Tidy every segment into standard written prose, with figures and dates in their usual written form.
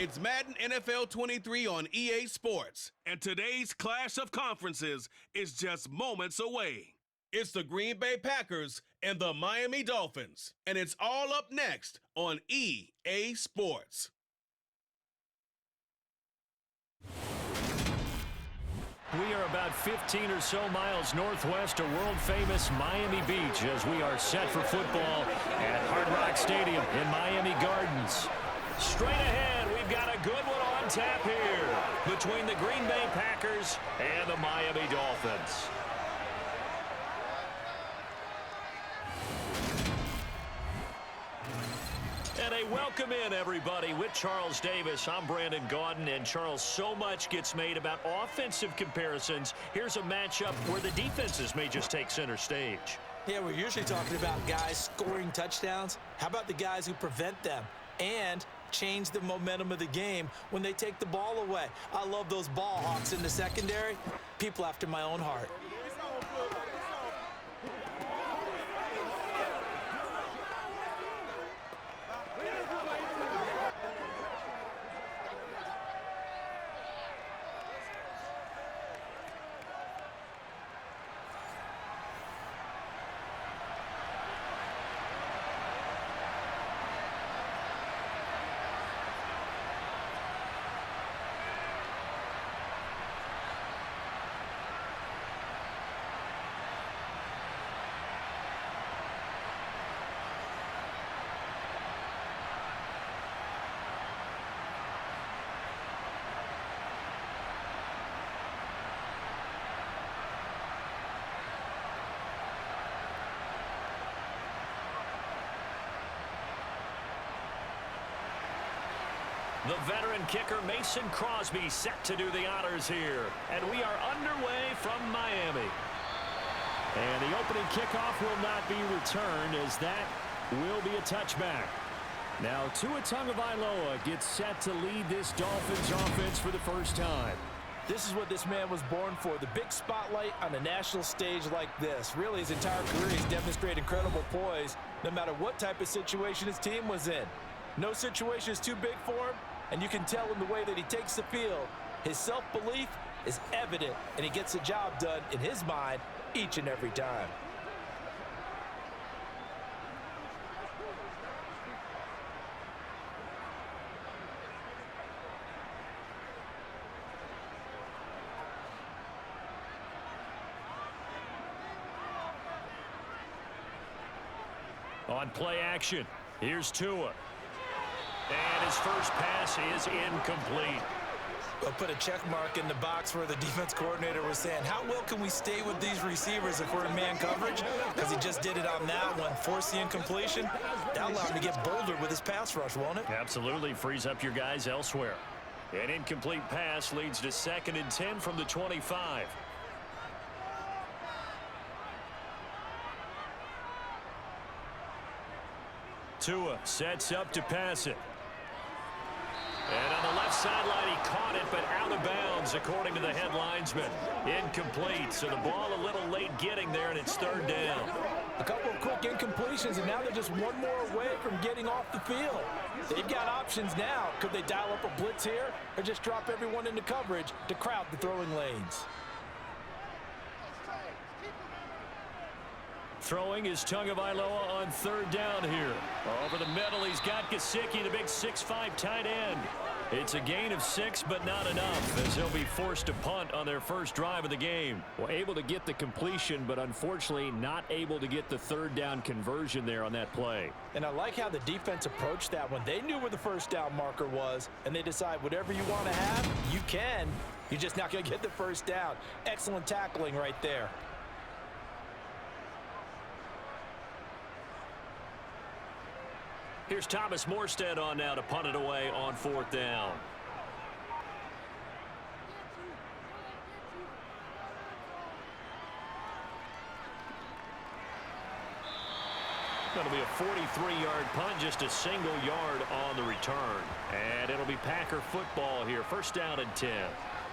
It's Madden NFL 23 on EA Sports, and today's clash of conferences is just moments away. It's the Green Bay Packers and the Miami Dolphins, and it's all up next on EA Sports. We are about 15 or so miles northwest of world-famous Miami Beach as we are set for football at Hard Rock Stadium in Miami Gardens. Straight ahead, we've got a good one on tap here between the Green Bay Packers and the Miami Dolphins. And a welcome in, everybody, with Charles Davis. I'm Brandon Gaudin, and Charles, so much gets made about offensive comparisons. Here's a matchup where the defenses may just take center stage. Yeah, we're usually talking about guys scoring touchdowns. How about the guys who prevent them and change the momentum of the game when they take the ball away? I love those ball hawks in the secondary. People after my own heart. The veteran kicker Mason Crosby set to do the honors here. And we are underway from Miami. And the opening kickoff will not be returned as that will be a touchback. Now Tua Tagovailoa gets set to lead this Dolphins offense for the first time. This is what this man was born for, the big spotlight on a national stage like this. Really, his entire career, he's demonstrated incredible poise no matter what type of situation his team was in. No situation is too big for him, and you can tell in the way that he takes the field. His self-belief is evident, and he gets the job done in his mind each and every time. On play action, here's Tua. And his first pass is incomplete. I'll put a check mark in the box where the defense coordinator was saying, how well can we stay with these receivers if we're in man coverage? Because he just did it on that one, forced the incompletion. That'll allow him to get bolder with his pass rush, won't it? Absolutely, frees up your guys elsewhere. An incomplete pass leads to 2nd and 10 from the 25. Tua sets up to pass it. And on the left sideline, he caught it, but out of bounds, according to the head linesman. Incomplete, so the ball a little late getting there, and it's 3rd down. A couple of quick incompletions, and now they're just one more away from getting off the field. They've got options now. Could they dial up a blitz here, or just drop everyone into coverage to crowd the throwing lanes? Throwing is Tagovailoa on 3rd down here. Over the middle, he's got Gesicki, the big 6'5" tight end. It's a gain of 6, but not enough, as he'll be forced to punt on their first drive of the game. Well, able to get the completion, but unfortunately not able to get the 3rd down conversion there on that play. And I like how the defense approached that one. They knew where the first down marker was, and they decide whatever you want to have, you can. You're just not going to get the first down. Excellent tackling right there. Here's Thomas Morstead on now to punt it away on 4th down. Going to be a 43-yard punt, just a single yard on the return. And it'll be Packer football here. 1st down and 10.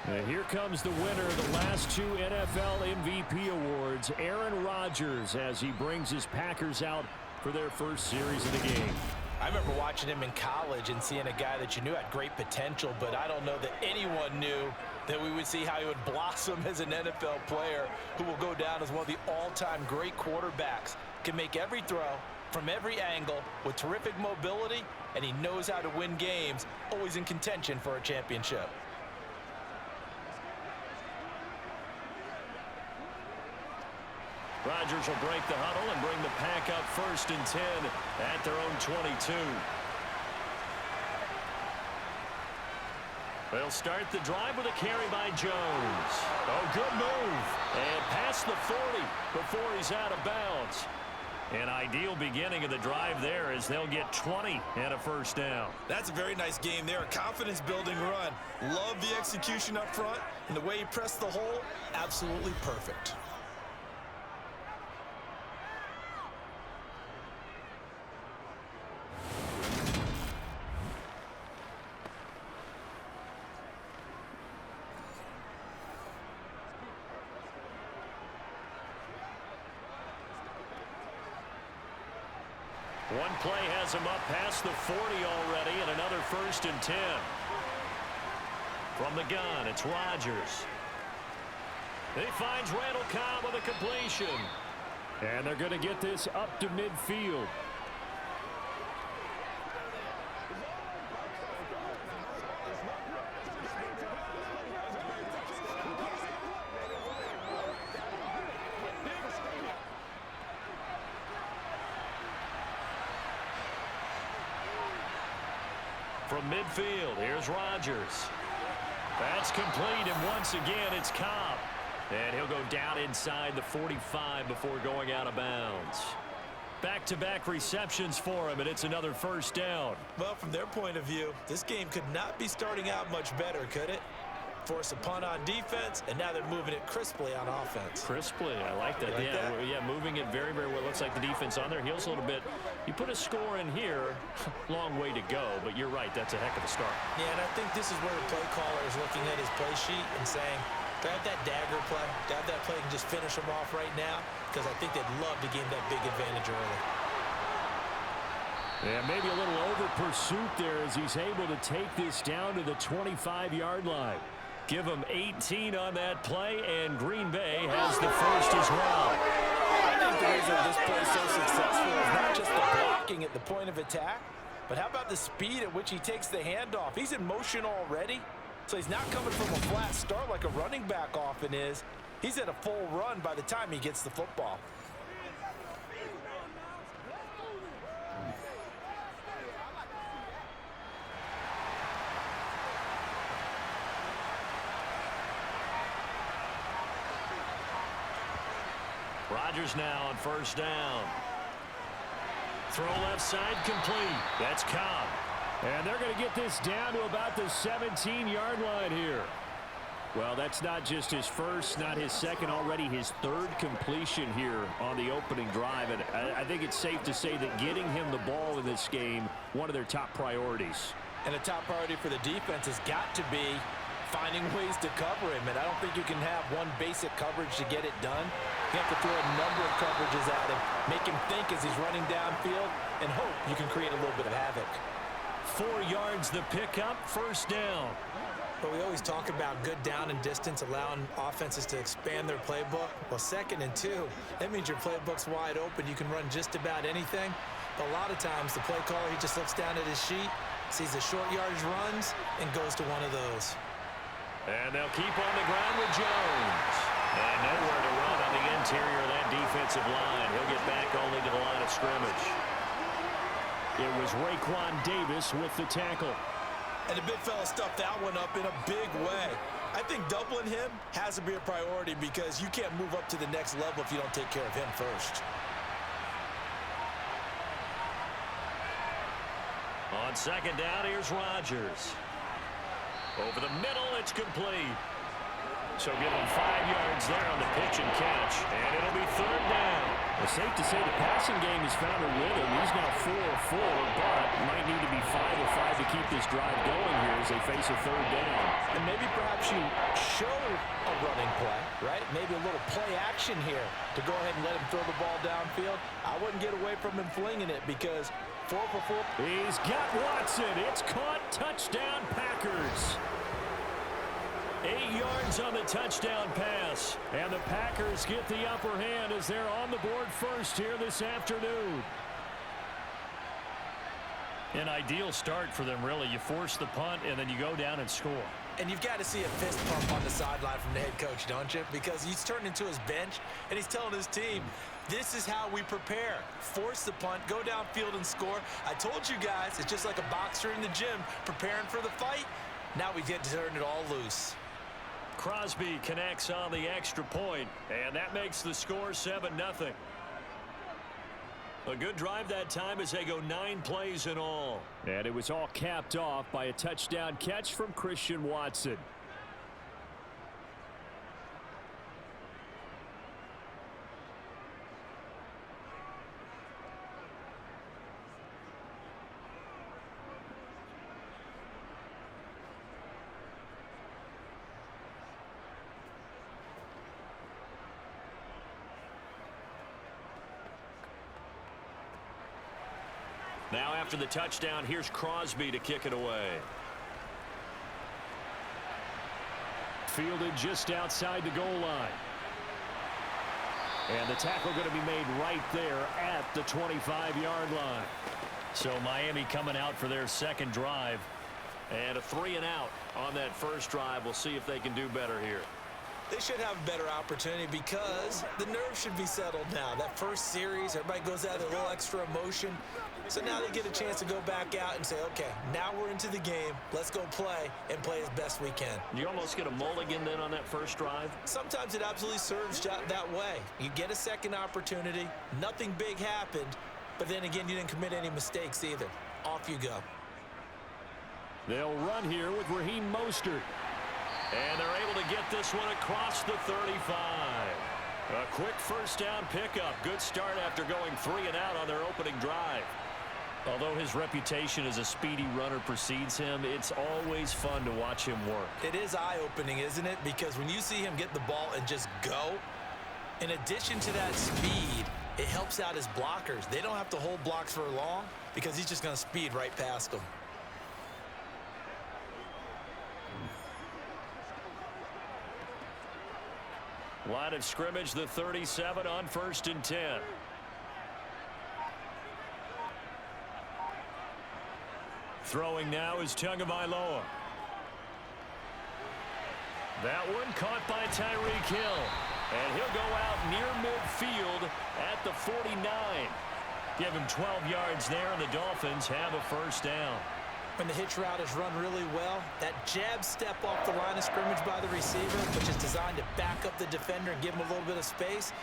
And here comes the winner of the last 2 NFL MVP awards, Aaron Rodgers, as he brings his Packers out for their first series of the game. I remember watching him in college and seeing a guy that you knew had great potential, but I don't know that anyone knew that we would see how he would blossom as an NFL player who will go down as one of the all-time great quarterbacks. Can make every throw from every angle with terrific mobility, and he knows how to win games, always in contention for a championship. Rodgers will break the huddle and bring the pack up 1st and 10 at their own 22. They'll start the drive with a carry by Jones. Oh, good move. And past the 40 before he's out of bounds. An ideal beginning of the drive there as they'll get 20 and a 1st down. That's a very nice game there. A confidence-building run. Love the execution up front, and the way he pressed the hole, absolutely perfect. One play has him up past the 40 already, and another 1st and 10. From the gun, it's Rodgers. He finds Randall Cobb with a completion. And they're going to get this up to midfield. From midfield, here's Rodgers. That's complete, and once again, it's Cobb. And he'll go down inside the 45 before going out of bounds. Back-to-back receptions for him, and it's another 1st down. Well, from their point of view, this game could not be starting out much better, could it? Force a punt on defense, and now they're moving it crisply on offense. Crisply, I like that. Yeah, moving it very, very well. Looks like the defense on their heels a little bit. You put a score in here, long way to go, but you're right, that's a heck of a start. Yeah, and I think this is where the play caller is looking at his play sheet and saying, grab that dagger play, grab that play and just finish them off right now, because I think they'd love to gain that big advantage early. Yeah, maybe a little over pursuit there as he's able to take this down to the 25-yard line. Give him 18 on that play, and Green Bay has the 1st as well. I think the reason this play is so successful is not just the blocking at the point of attack, but how about the speed at which he takes the handoff? He's in motion already, so he's not coming from a flat start like a running back often is. He's at a full run by the time he gets the football. Rodgers now on 1st down. Throw left side complete. That's Cobb. And they're going to get this down to about the 17-yard line here. Well, that's not just his first, not his second, already his 3rd completion here on the opening drive. And I think it's safe to say that getting him the ball in this game, one of their top priorities. And a top priority for the defense has got to be finding ways to cover him. And I don't think you can have one basic coverage to get it done. You have to throw a number of coverages at him, make him think as he's running downfield, and hope you can create a little bit of havoc. 4 yards the pickup, 1st down. But we always talk about good down and distance, allowing offenses to expand their playbook. Well, 2nd and 2, that means your playbook's wide open. You can run just about anything. But a lot of times, the play caller, he just looks down at his sheet, sees the short yardage runs, and goes to one of those. And they'll keep on the ground with Jones. And nowhere to run on the interior of that defensive line. He'll get back only to the line of scrimmage. It was Raekwon Davis with the tackle. And the big fella stuffed that one up in a big way. I think doubling him has to be a priority because you can't move up to the next level if you don't take care of him first. On 2nd down, here's Rodgers. Over the middle, it's complete. So give him 5 yards there on the pitch and catch, and it'll be 3rd down. It's safe to say the passing game has found a rhythm. He's now 4 of 4, but might need to be 5 of 5 to keep this drive going here as they face a 3rd down. And maybe perhaps you show a running play, right? Maybe a little play action here to go ahead and let him throw the ball downfield. I wouldn't get away from him flinging it because 4 for 4. He's got Watson. It's caught. Touchdown, Packers. 8 yards on the touchdown pass. And the Packers get the upper hand as they're on the board first here this afternoon. An ideal start for them, really. You force the punt, and then you go down and score. And you've got to see a fist pump on the sideline from the head coach, don't you? Because he's turned into his bench, and he's telling his team, this is how we prepare. Force the punt, go downfield and score. I told you guys, it's just like a boxer in the gym preparing for the fight. Now we get to turn it all loose. Crosby connects on the extra point, and that makes the score 7-0. A good drive that time as they go 9 plays in all. And it was all capped off by a touchdown catch from Christian Watson. Now after the touchdown, here's Crosby to kick it away. Fielded just outside the goal line. And the tackle going to be made right there at the 25-yard line. So Miami coming out for their second drive. And a 3-and-out on that first drive. We'll see if they can do better here. They should have a better opportunity because the nerves should be settled now. That first series, everybody goes out with a little extra emotion. So now they get a chance to go back out and say, okay, now we're into the game. Let's go play and play as best we can. You almost get a mulligan then on that first drive? Sometimes it absolutely serves that way. You get a second opportunity. Nothing big happened. But then again, you didn't commit any mistakes either. Off you go. They'll run here with Raheem Mostert. And they're able to get this one across the 35. A quick first down pickup. Good start after going 3-and-out on their opening drive. Although his reputation as a speedy runner precedes him, it's always fun to watch him work. It is eye-opening, isn't it? Because when you see him get the ball and just go, in addition to that speed, it helps out his blockers. They don't have to hold blocks for long because he's just going to speed right past them. Line of scrimmage, the 37 on 1st and 10. Throwing now is Tagovailoa. That one caught by Tyreek Hill. And he'll go out near midfield at the 49. Give him 12 yards there, and the Dolphins have a first down. When the hitch route is run really well, that jab step off the line of scrimmage by the receiver, which is designed to back up the defender and give him a little bit of space,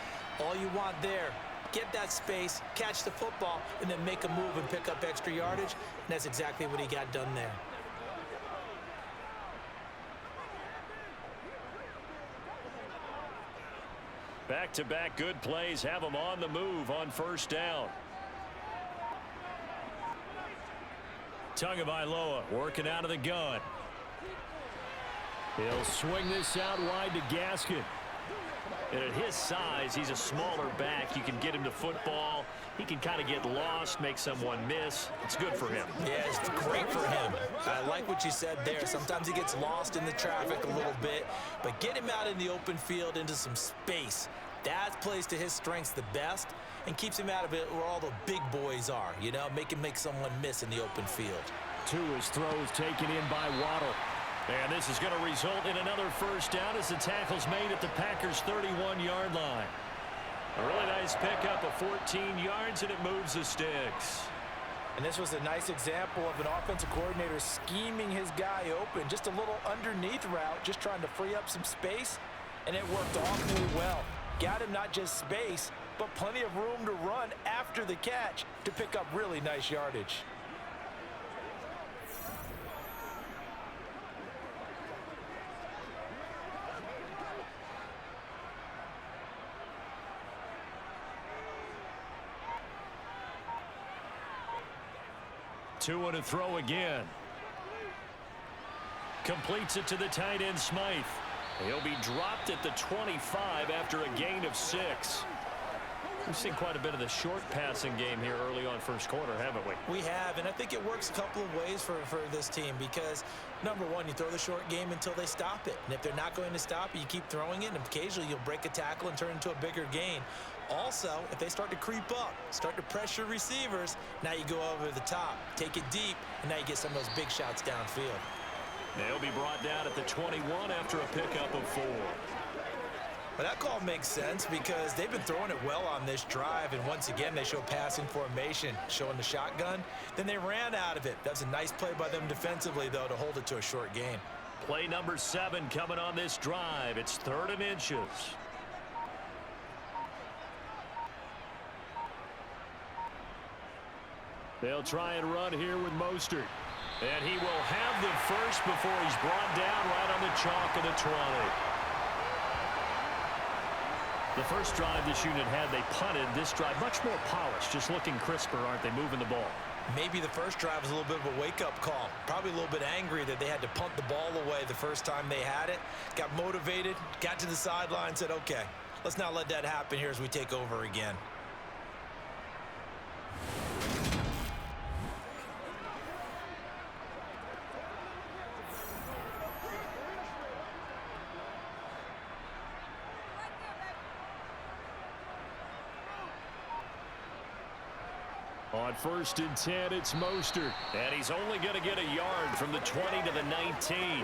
all you want there, get that space, catch the football, and then make a move and pick up extra yardage, and that's exactly what he got done there. Back-to-back good plays have him on the move on first down. Tagovailoa working out of the gun. He'll swing this out wide to Gaskin. And at his size, he's a smaller back. You can get him to football. He can kind of get lost, make someone miss. It's good for him. Yeah, it's great for him. I like what you said there. Sometimes he gets lost in the traffic a little bit, but get him out in the open field into some space. That plays to his strengths the best and keeps him out of it where all the big boys are, you know, make someone miss in the open field. Two his throws taken in by Waddle. And this is going to result in another first down as the tackle's made at the Packers' 31-yard line. A really nice pickup of 14 yards, and it moves the sticks. And this was a nice example of an offensive coordinator scheming his guy open. Just a little underneath route, just trying to free up some space, and it worked awfully well. Got him not just space, but plenty of room to run after the catch to pick up really nice yardage. Two and a throw again. Completes it to the tight end, Smythe. He'll be dropped at the 25 after a gain of 6. We've seen quite a bit of the short passing game here early on first quarter, haven't we? We have, and I think it works a couple of ways for this team because, number one, you throw the short game until they stop it. And if they're not going to stop it, you keep throwing it, and occasionally you'll break a tackle and turn into a bigger gain. Also, if they start to creep up, start to pressure receivers, now you go over the top, take it deep, and now you get some of those big shots downfield. They'll be brought down at the 21 after a pickup of 4. But that call makes sense because they've been throwing it well on this drive, and once again, they show passing formation, showing the shotgun. Then they ran out of it. That's a nice play by them defensively, though, to hold it to a short gain. Play number 7 coming on this drive. It's 3rd and inches. They'll try and run here with Mostert. And he will have the first before he's brought down right on the chalk of the 20. The first drive this unit had, they punted. This drive, much more polished, just looking crisper, aren't they, moving the ball? Maybe the first drive was a little bit of a wake-up call. Probably a little bit angry that they had to punt the ball away the first time they had it. Got motivated, got to the sideline, said, okay, let's not let that happen here as we take over again. On 1st and 10, it's Mostert. And he's only going to get a yard from the 20 to the 19.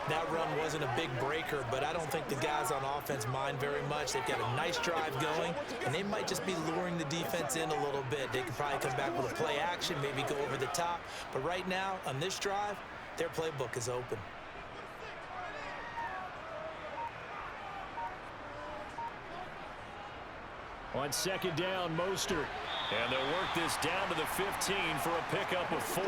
That run wasn't a big breaker, but I don't think the guys on offense mind very much. They've got a nice drive going, and they might just be luring the defense in a little bit. They could probably come back with a play action, maybe go over the top. But right now, on this drive, their playbook is open. On 2nd down, Mostert. And they'll work this down to the 15 for a pickup of 4.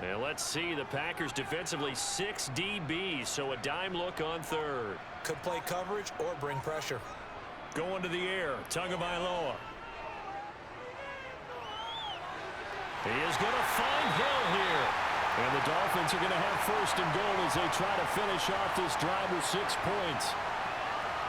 And let's see, the Packers defensively 6 DBs, so a dime look on 3rd. Could play coverage or bring pressure. Going to the air, Tagovailoa. He is going to find Hill here. And the Dolphins are going to have 1st and goal as they try to finish off this drive with 6 points.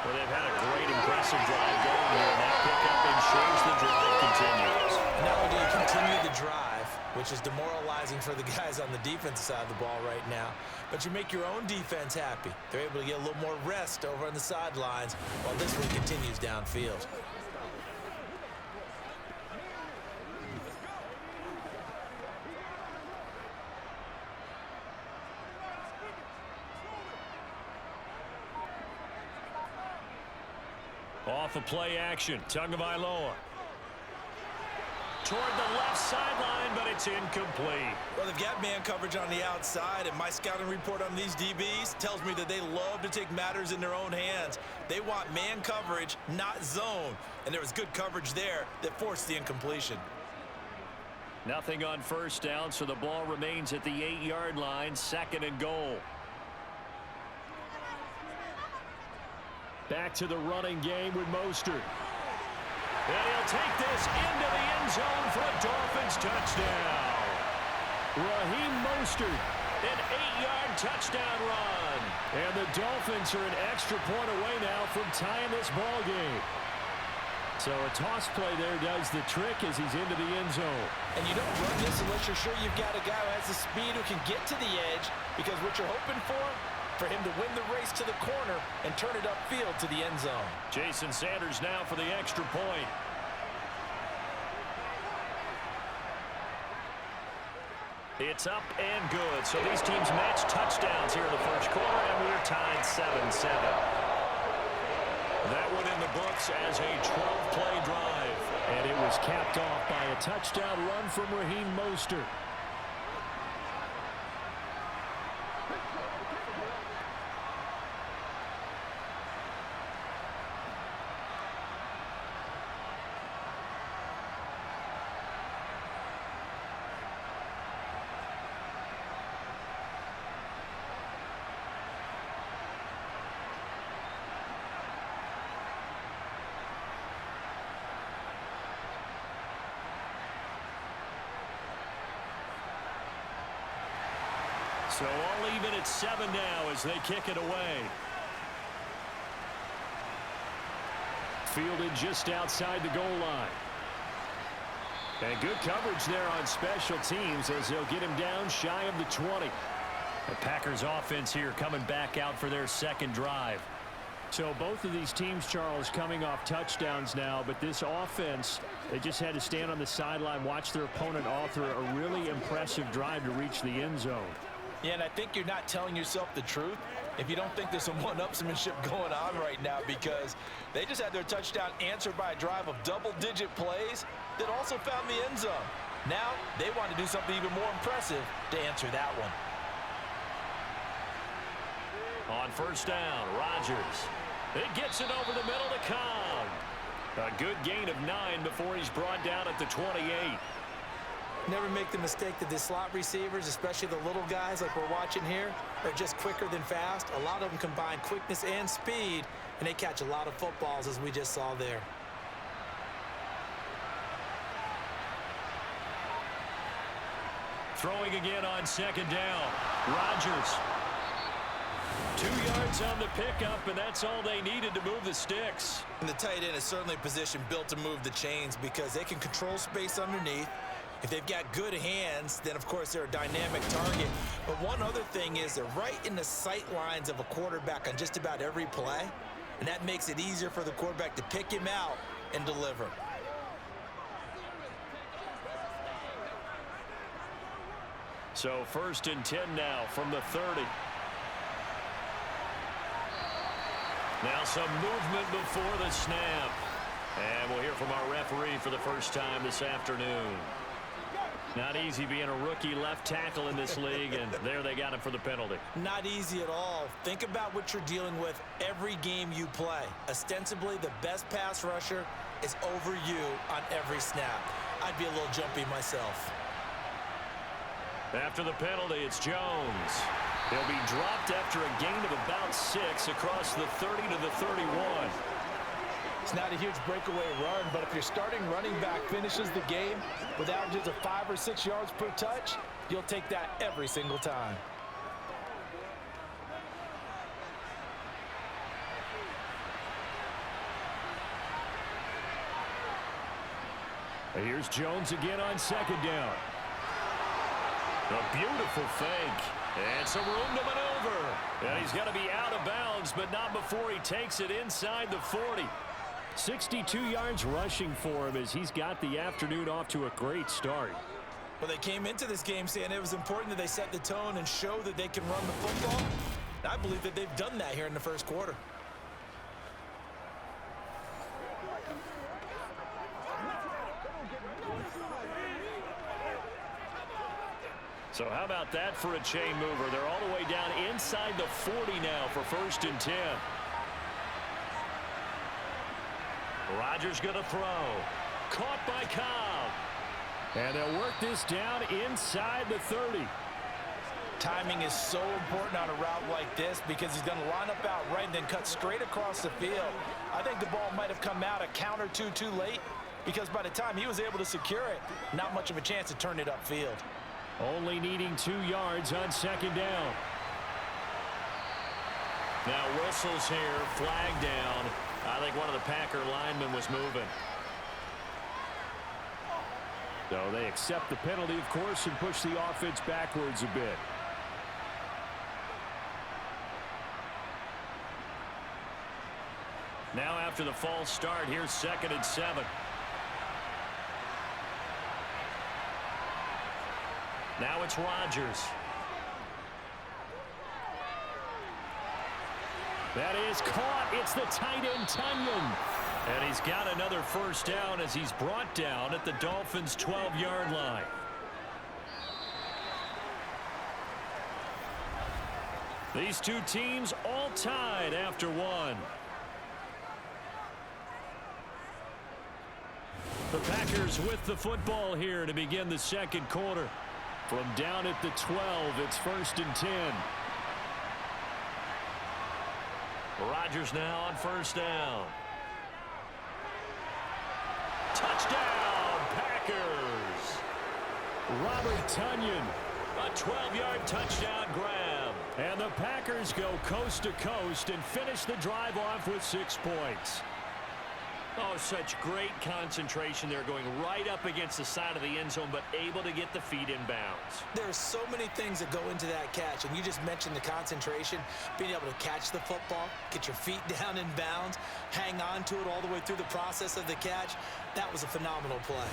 Well, they've had a great, impressive drive going here, and that pickup ensures the drive continues. Not only do you continue the drive, which is demoralizing for the guys on the defensive side of the ball right now, but you make your own defense happy. They're able to get a little more rest over on the sidelines while this one continues downfield. Off a play action, Tagovailoa. Toward the left sideline, but it's incomplete. Well, they've got man coverage on the outside, and my scouting report on these DBs tells me that they love to take matters in their own hands. They want man coverage, not zone. And there was good coverage there that forced the incompletion. Nothing on 1st down, so the ball remains at the 8-yard line, 2nd and goal. Back to the running game with Mostert. And he'll take this into the end zone for a Dolphins touchdown. Raheem Mostert. An 8-yard touchdown run. And the Dolphins are an extra point away now from tying this ball game. So a toss play there does the trick as he's into the end zone. And you don't run this unless you're sure you've got a guy who has the speed who can get to the edge, because what you're hoping for him to win the race to the corner and turn it upfield to the end zone. Jason Sanders now for the extra point. It's up and good. So these teams match touchdowns here in the first quarter, and we're tied 7-7. That one in the books as a 12-play drive. And it was capped off by a touchdown run from Raheem Mostert. So all even at 7 now as they kick it away. Fielded just outside the goal line. And good coverage there on special teams as they'll get him down shy of the 20. The Packers offense here coming back out for their second drive. So both of these teams, Charles, coming off touchdowns now, but this offense, they just had to stand on the sideline, watch their opponent author a really impressive drive to reach the end zone. Yeah, and I think you're not telling yourself the truth if you don't think there's some one-upsmanship going on right now, because they just had their touchdown answered by a drive of double-digit plays that also found the end zone. Now they want to do something even more impressive to answer that one. On first down, Rodgers. It gets it over the middle to Cobb. A good gain of 9 before he's brought down at the 28. Never make the mistake that the slot receivers, especially the little guys like we're watching here, are just quicker than fast. A lot of them combine quickness and speed, and they catch a lot of footballs, as we just saw there. Throwing again on second down. Rodgers. 2 yards on the pickup, and that's all they needed to move the sticks. And the tight end is certainly a position built to move the chains because they can control space underneath. If they've got good hands, then, of course, they're a dynamic target. But one other thing is they're right in the sight lines of a quarterback on just about every play, and that makes it easier for the quarterback to pick him out and deliver. So first and 10 now from the 30. Now some movement before the snap. And we'll hear from our referee for the first time this afternoon. Not easy being a rookie left tackle in this league, and there they got him for the penalty. Not easy at all. Think about what you're dealing with every game you play. Ostensibly, the best pass rusher is over you on every snap. I'd be a little jumpy myself. After the penalty, it's Jones. He'll be dropped after a gain of about 6 across the 30 to the 31. It's not a huge breakaway run, but if your starting running back finishes the game with averages of 5 or 6 yards per touch, you'll take that every single time. Here's Jones again on second down. A beautiful fake. And some room to maneuver. And he's got to be out of bounds, but not before he takes it inside the 40. 62 yards rushing for him as he's got the afternoon off to a great start. Well, they came into this game saying it was important that they set the tone and show that they can run the football. I believe that they've done that here in the first quarter. So how about that for a chain mover? They're all the way down inside the 40 now for first and 10. Rodgers going to throw. Caught by Cobb. And they'll work this down inside the 30. Timing is so important on a route like this because he's going to line up out right and then cut straight across the field. I think the ball might have come out a count or two too late because by the time he was able to secure it, not much of a chance to turn it upfield. Only needing 2 yards on second down. Now whistles here, flag down. I think one of the Packer linemen was moving. So they accept the penalty, of course, and push the offense backwards a bit. Now after the false start, here's 2nd and 7. Now it's Rodgers. That is caught. It's the tight end, Tunyon. And he's got another first down as he's brought down at the Dolphins' 12-yard line. These two teams all tied after one. The Packers with the football here to begin the second quarter. From down at the 12, it's 1st and 10. Rodgers now on first down. Touchdown, Packers. Robert Tunyon. A 12-yard touchdown grab. And the Packers go coast to coast and finish the drive off with 6 points. Oh, such great concentration there, going right up against the side of the end zone, but able to get the feet in bounds. There's so many things that go into that catch, and you just mentioned the concentration, being able to catch the football, get your feet down in bounds, hang on to it all the way through the process of the catch. That was a phenomenal play.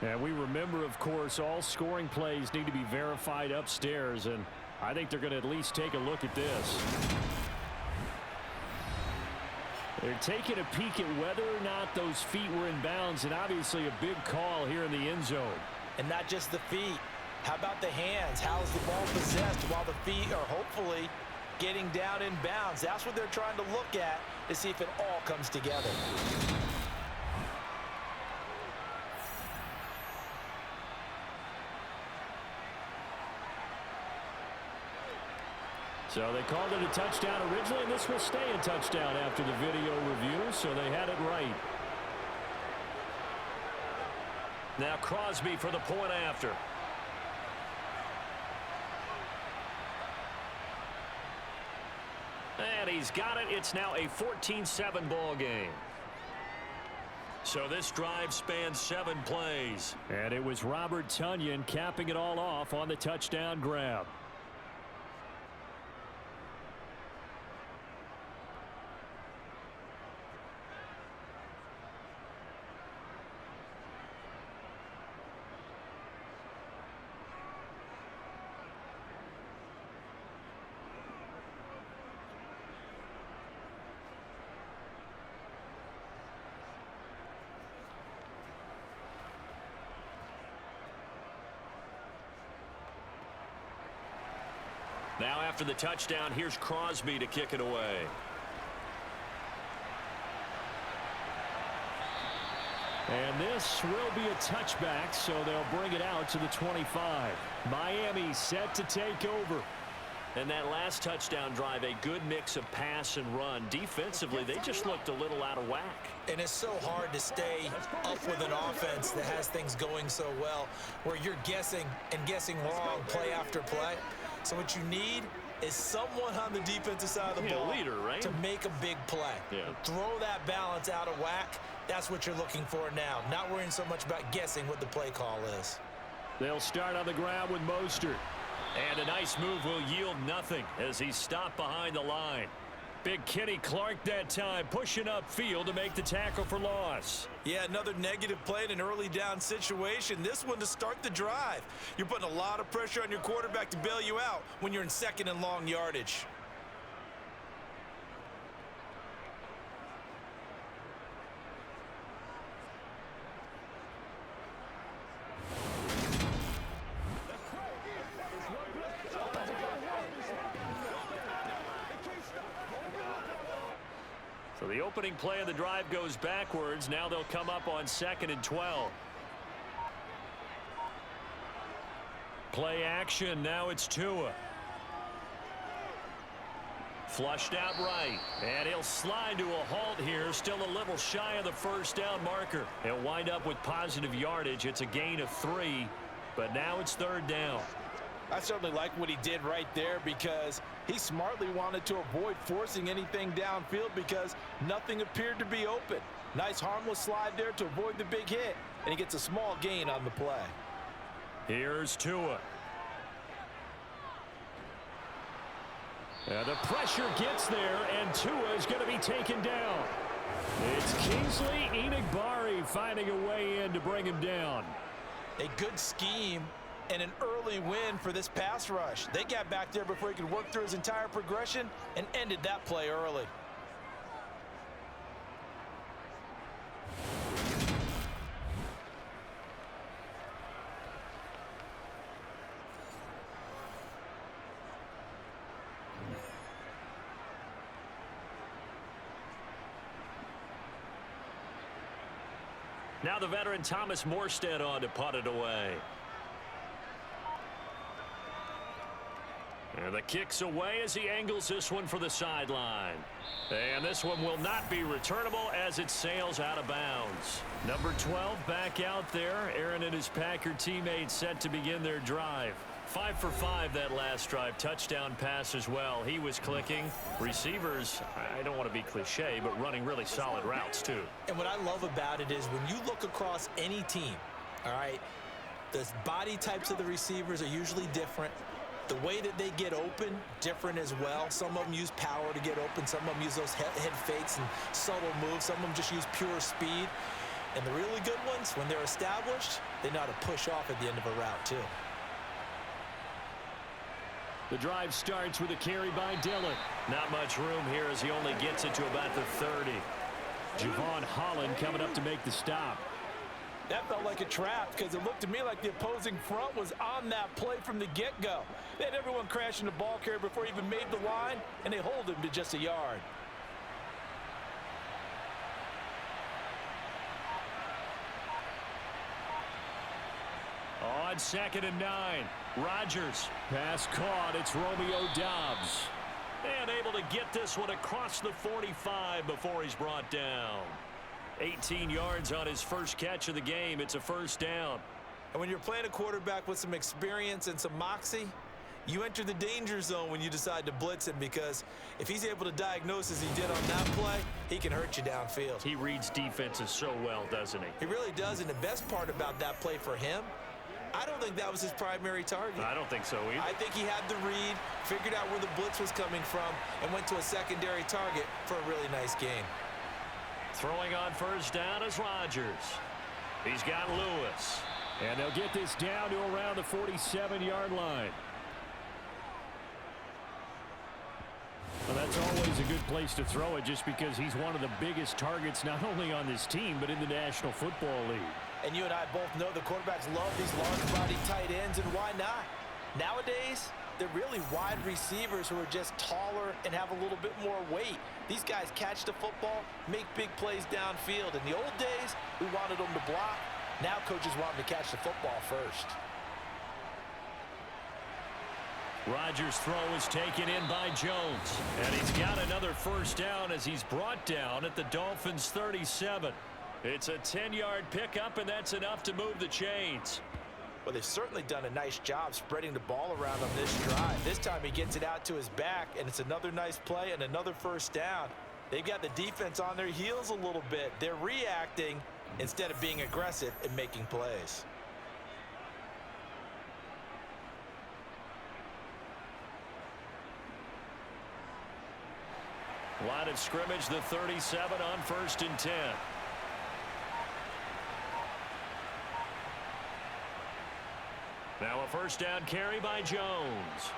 And we remember, of course, all scoring plays need to be verified upstairs, and I think they're going to at least take a look at this. They're taking a peek at whether or not those feet were in bounds, and obviously a big call here in the end zone. And not just the feet. How about the hands? How's the ball possessed while the feet are hopefully getting down in bounds? That's what they're trying to look at to see if it all comes together. So they called it a touchdown originally, and this will stay a touchdown after the video review, so they had it right. Now Crosby for the point after. And he's got it. It's now a 14-7 ball game. So this drive spans 7 plays. And it was Robert Tonyan capping it all off on the touchdown grab. Now after the touchdown, here's Crosby to kick it away. And this will be a touchback, so they'll bring it out to the 25. Miami set to take over. And that last touchdown drive, a good mix of pass and run. Defensively, they just looked a little out of whack. And it's so hard to stay up with an offense that has things going so well, where you're guessing and guessing wrong play after play. So what you need is someone on the defensive side of the ball leader, right? to make a big play. Yeah. Throw that balance out of whack. That's what you're looking for now. Not worrying so much about guessing what the play call is. They'll start on the ground with Mostert. And a nice move will yield nothing as he's stopped behind the line. Big Kenny Clark that time, pushing upfield to make the tackle for loss. Yeah, another negative play in an early down situation. This one to start the drive. You're putting a lot of pressure on your quarterback to bail you out when you're in second and long yardage. So the opening play of the drive goes backwards. Now they'll come up on 2nd and 12. Play action. Now it's Tua. Flushed out right. And he'll slide to a halt here. Still a little shy of the first down marker. He'll wind up with positive yardage. It's a gain of 3. But now it's 3rd down. I certainly like what he did right there because he smartly wanted to avoid forcing anything downfield because nothing appeared to be open. Nice harmless slide there to avoid the big hit, and he gets a small gain on the play. Here's Tua. The pressure gets there, and Tua is going to be taken down. It's Kingsley Enagbare finding a way in to bring him down. A good scheme and an early win for this pass rush. They got back there before he could work through his entire progression and ended that play early. Now the veteran Thomas Morstead on to punt it away. And the kick's away as he angles this one for the sideline. And this one will not be returnable as it sails out of bounds. Number 12 back out there. Aaron and his Packer teammates set to begin their drive. 5 for 5 that last drive. Touchdown pass as well. He was clicking. Receivers, I don't want to be cliche, but running really solid routes too. And what I love about it is when you look across any team, all right, the body types of the receivers are usually different. The way that they get open, different as well. Some of them use power to get open. Some of them use those head fakes and subtle moves. Some of them just use pure speed. And the really good ones, when they're established, they know how to push off at the end of a route too. The drive starts with a carry by Dillon. Not much room here as he only gets it to about the 30. Javon Holland coming up to make the stop. That felt like a trap because it looked to me like the opposing front was on that play from the get-go. They had everyone crashing the ball carrier before he even made the line, and they hold him to just a yard. On 2nd and 9, Rodgers. Pass caught. It's Romeo Doubs. And able to get this one across the 45 before he's brought down. 18 yards on his first catch of the game. It's a first down. And when you're playing a quarterback with some experience and some moxie, you enter the danger zone when you decide to blitz him, because if he's able to diagnose as he did on that play, he can hurt you downfield. He reads defenses so well, doesn't he? He really does, and the best part about that play for him, I don't think that was his primary target. I don't think so either. I think he had the read, figured out where the blitz was coming from, and went to a secondary target for a really nice gain. Throwing on first down is Rodgers. He's got Lewis. And they'll get this down to around the 47-yard line. Well, that's always a good place to throw it, just because he's one of the biggest targets not only on this team but in the National Football League. And you and I both know the quarterbacks love these large-body tight ends, and why not? Nowadays, they're really wide receivers who are just taller and have a little bit more weight. These guys catch the football, make big plays downfield. In the old days, we wanted them to block. Now coaches want them to catch the football first. Rodgers' throw is taken in by Jones. And he's got another first down as he's brought down at the Dolphins' 37. It's a 10-yard pickup, and that's enough to move the chains. Well, they've certainly done a nice job spreading the ball around on this drive. This time he gets it out to his back, and it's another nice play and another first down. They've got the defense on their heels a little bit. They're reacting instead of being aggressive and making plays. Line of scrimmage, the 37 on 1st and 10. Now a first down carry by Jones.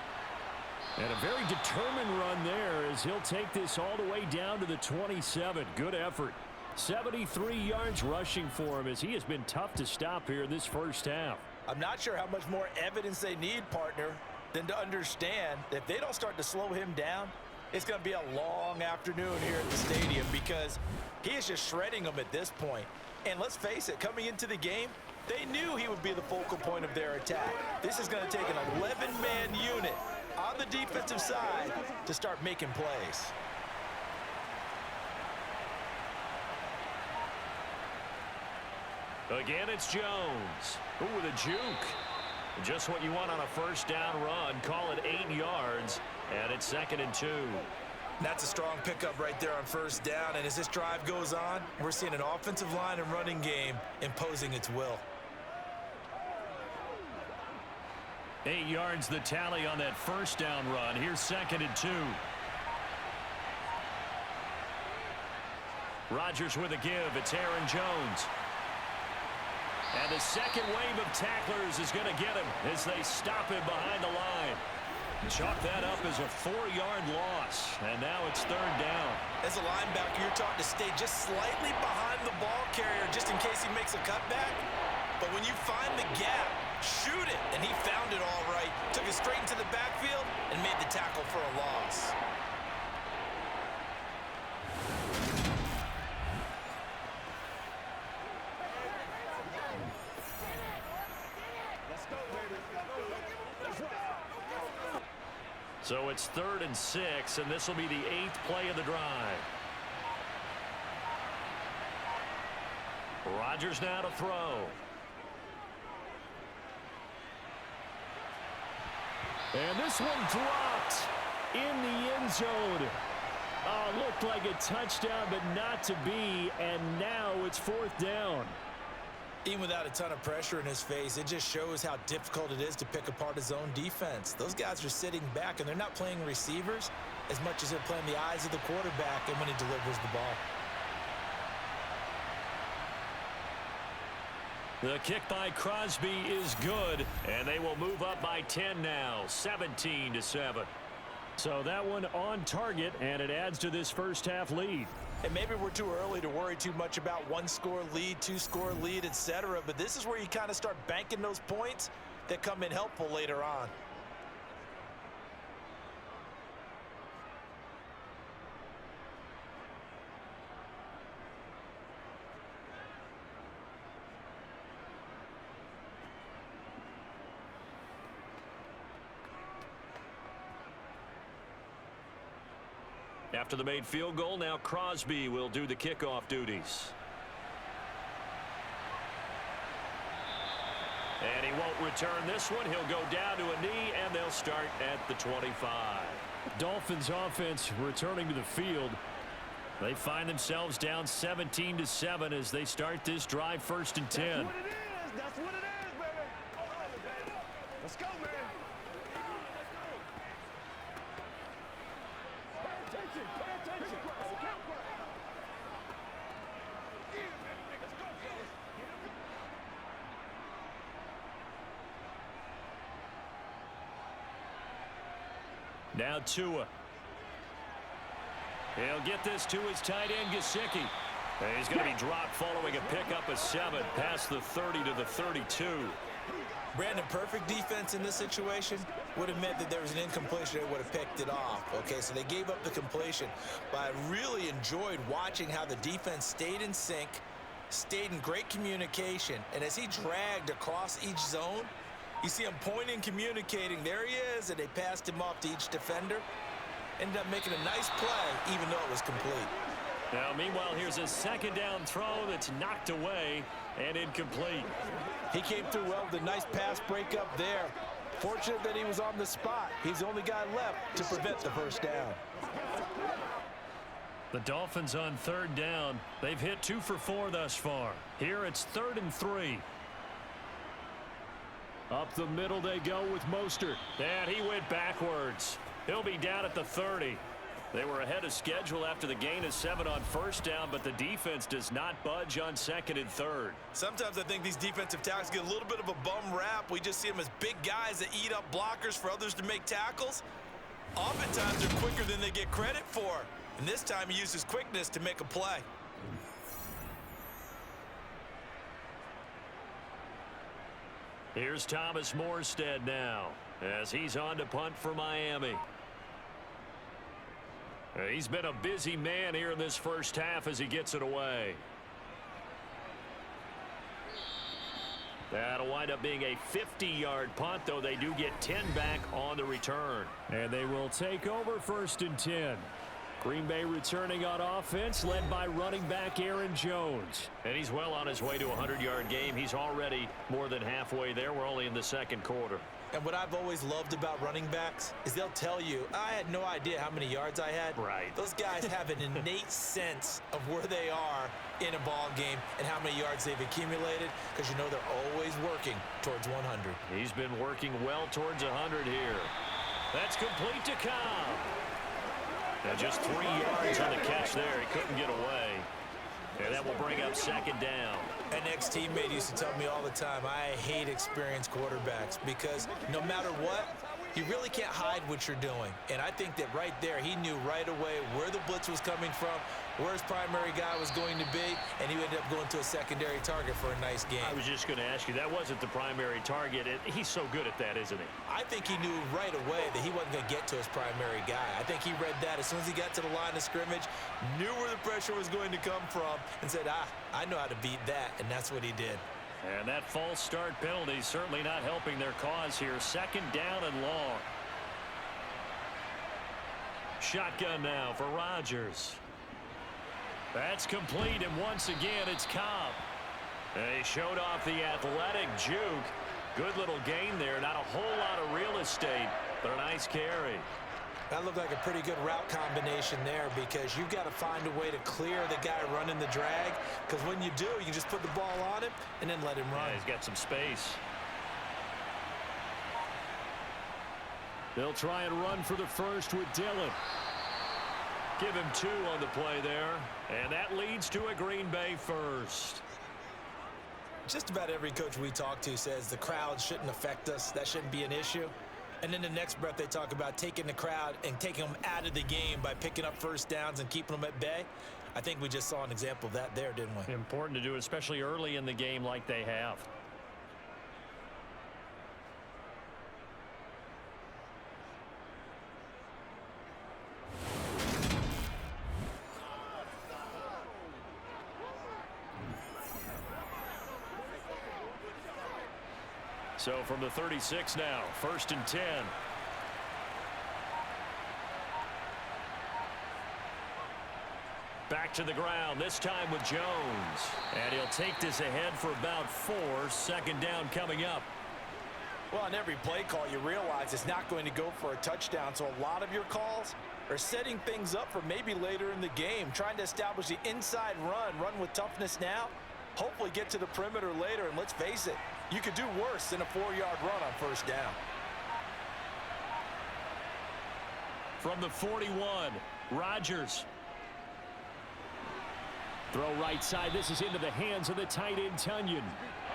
And a very determined run there as he'll take this all the way down to the 27. Good effort. 73 yards rushing for him as he has been tough to stop here in this first half. I'm not sure how much more evidence they need, partner, than to understand that if they don't start to slow him down, it's going to be a long afternoon here at the stadium, because he is just shredding them at this point. And let's face it, coming into the game, they knew he would be the focal point of their attack. This is going to take an 11-man unit on the defensive side to start making plays. Again, it's Jones. Ooh, with a juke. Just what you want on a first down run. Call it 8 yards, and it's 2nd and 2. That's a strong pickup right there on first down, and as this drive goes on, we're seeing an offensive line and running game imposing its will. 8 yards the tally on that first down run. Here's 2nd and 2. Rodgers with a give. It's Aaron Jones. And the second wave of tacklers is going to get him as they stop him behind the line. Chalk that up as a 4-yard loss, and now it's 3rd down. As a linebacker, you're taught to stay just slightly behind the ball carrier just in case he makes a cutback. But when you find the gap, shoot it, and he found it all right. Took it straight into the backfield and made the tackle for a loss. So it's 3rd and 6, and this will be the 8th play of the drive. Rodgers now to throw. And this one dropped in the end zone. Oh, looked like a touchdown, but not to be, and now it's 4th down. Even without a ton of pressure in his face, it just shows how difficult it is to pick apart his own defense. Those guys are sitting back, and they're not playing receivers as much as they're playing the eyes of the quarterback and when he delivers the ball. The kick by Crosby is good, and they will move up by 10 now, 17-7. So that one on target, and it adds to this first half lead. And maybe we're too early to worry too much about 1-score lead, 2-score lead, etc. But this is where you kind of start banking those points that come in helpful later on. After the made field goal, now Crosby will do the kickoff duties. And he won't return this one. He'll go down to a knee, and they'll start at the 25. Dolphins offense returning to the field. They find themselves down 17-7 as they start this drive, 1st and 10. That's what it is. That's what it is, baby. Let's go, man. Pay attention. Pay attention. Now Tua. He'll get this to his tight end, Gesicki. And he's going to be dropped following a pickup of 7 past the 30 to the 32. Brandon, perfect defense in this situation would have meant that there was an incompletion. They would have picked it off. Okay, so they gave up the completion. But I really enjoyed watching how the defense stayed in sync, stayed in great communication. And as he dragged across each zone, you see him pointing, communicating. There he is, and they passed him off to each defender. Ended up making a nice play, even though it was complete. Now, meanwhile, here's a 2nd down throw that's knocked away and incomplete. He came through well with a nice pass breakup there. Fortunate that he was on the spot. He's the only guy left to prevent the 1st down. The Dolphins on 3rd down. They've hit 2 for 4 thus far. Here it's 3rd and 3. Up the middle they go with Mostert. And he went backwards. He'll be down at the 30. They were ahead of schedule after the gain of 7 on 1st down, but the defense does not budge on 2nd and 3rd. Sometimes I think these defensive tackles get a little bit of a bum rap. We just see them as big guys that eat up blockers for others to make tackles. Oftentimes they're quicker than they get credit for. And this time he used his quickness to make a play. Here's Thomas Morstead now as he's on to punt for Miami. He's been a busy man here in this first half as he gets it away. That'll wind up being a 50-yard punt, though they do get 10 back on the return. And they will take over 1st and 10. Green Bay returning on offense, led by running back Aaron Jones. And he's well on his way to a 100-yard game. He's already more than halfway there. We're only in the 2nd quarter. And what I've always loved about running backs is they'll tell you, I had no idea how many yards I had. Right. Those guys have an innate sense of where they are in a ball game and how many yards they've accumulated, because you know they're always working towards 100. He's been working well towards 100 here. That's complete to Cobb. And just 3 yards on the catch there. He couldn't get away. And that will bring up 2nd down. An ex-teammate used to tell me all the time, I hate experienced quarterbacks because no matter what, you really can't hide what you're doing. And I think that right there, he knew right away where the blitz was coming from, where his primary guy was going to be, and he ended up going to a secondary target for a nice game. I was just going to ask you, that wasn't the primary target. And he's so good at that, isn't he? I think he knew right away that he wasn't going to get to his primary guy. I think he read that as soon as he got to the line of scrimmage, knew where the pressure was going to come from, and said, I know how to beat that, and that's what he did. And that false start penalty certainly not helping their cause here. 2nd down and long. Shotgun now for Rodgers. That's complete, and once again, it's Cobb. They showed off the athletic juke. Good little gain there. Not a whole lot of real estate, but a nice carry. That looked like a pretty good route combination there because you've got to find a way to clear the guy running the drag, because when you do, you can just put the ball on him and then let him run. Yeah, he's got some space. They'll try and run for the first with Dillon. Give him 2 on the play there, and that leads to a Green Bay first. Just about every coach we talk to says the crowd shouldn't affect us. That shouldn't be an issue. And in the next breath, they talk about taking the crowd and taking them out of the game by picking up first downs and keeping them at bay. I think we just saw an example of that there, didn't we? Important to do, especially early in the game like they have. So from the 36 now, 1st and 10. Back to the ground, this time with Jones. And he'll take this ahead for about 4. 2nd down coming up. Well, on every play call, you realize it's not going to go for a touchdown. So a lot of your calls are setting things up for maybe later in the game, trying to establish the inside run with toughness now, hopefully get to the perimeter later. And let's face it, you could do worse than a 4-yard run on 1st down. From the 41, Rodgers. Throw right side. This is into the hands of the tight end, Tunyon.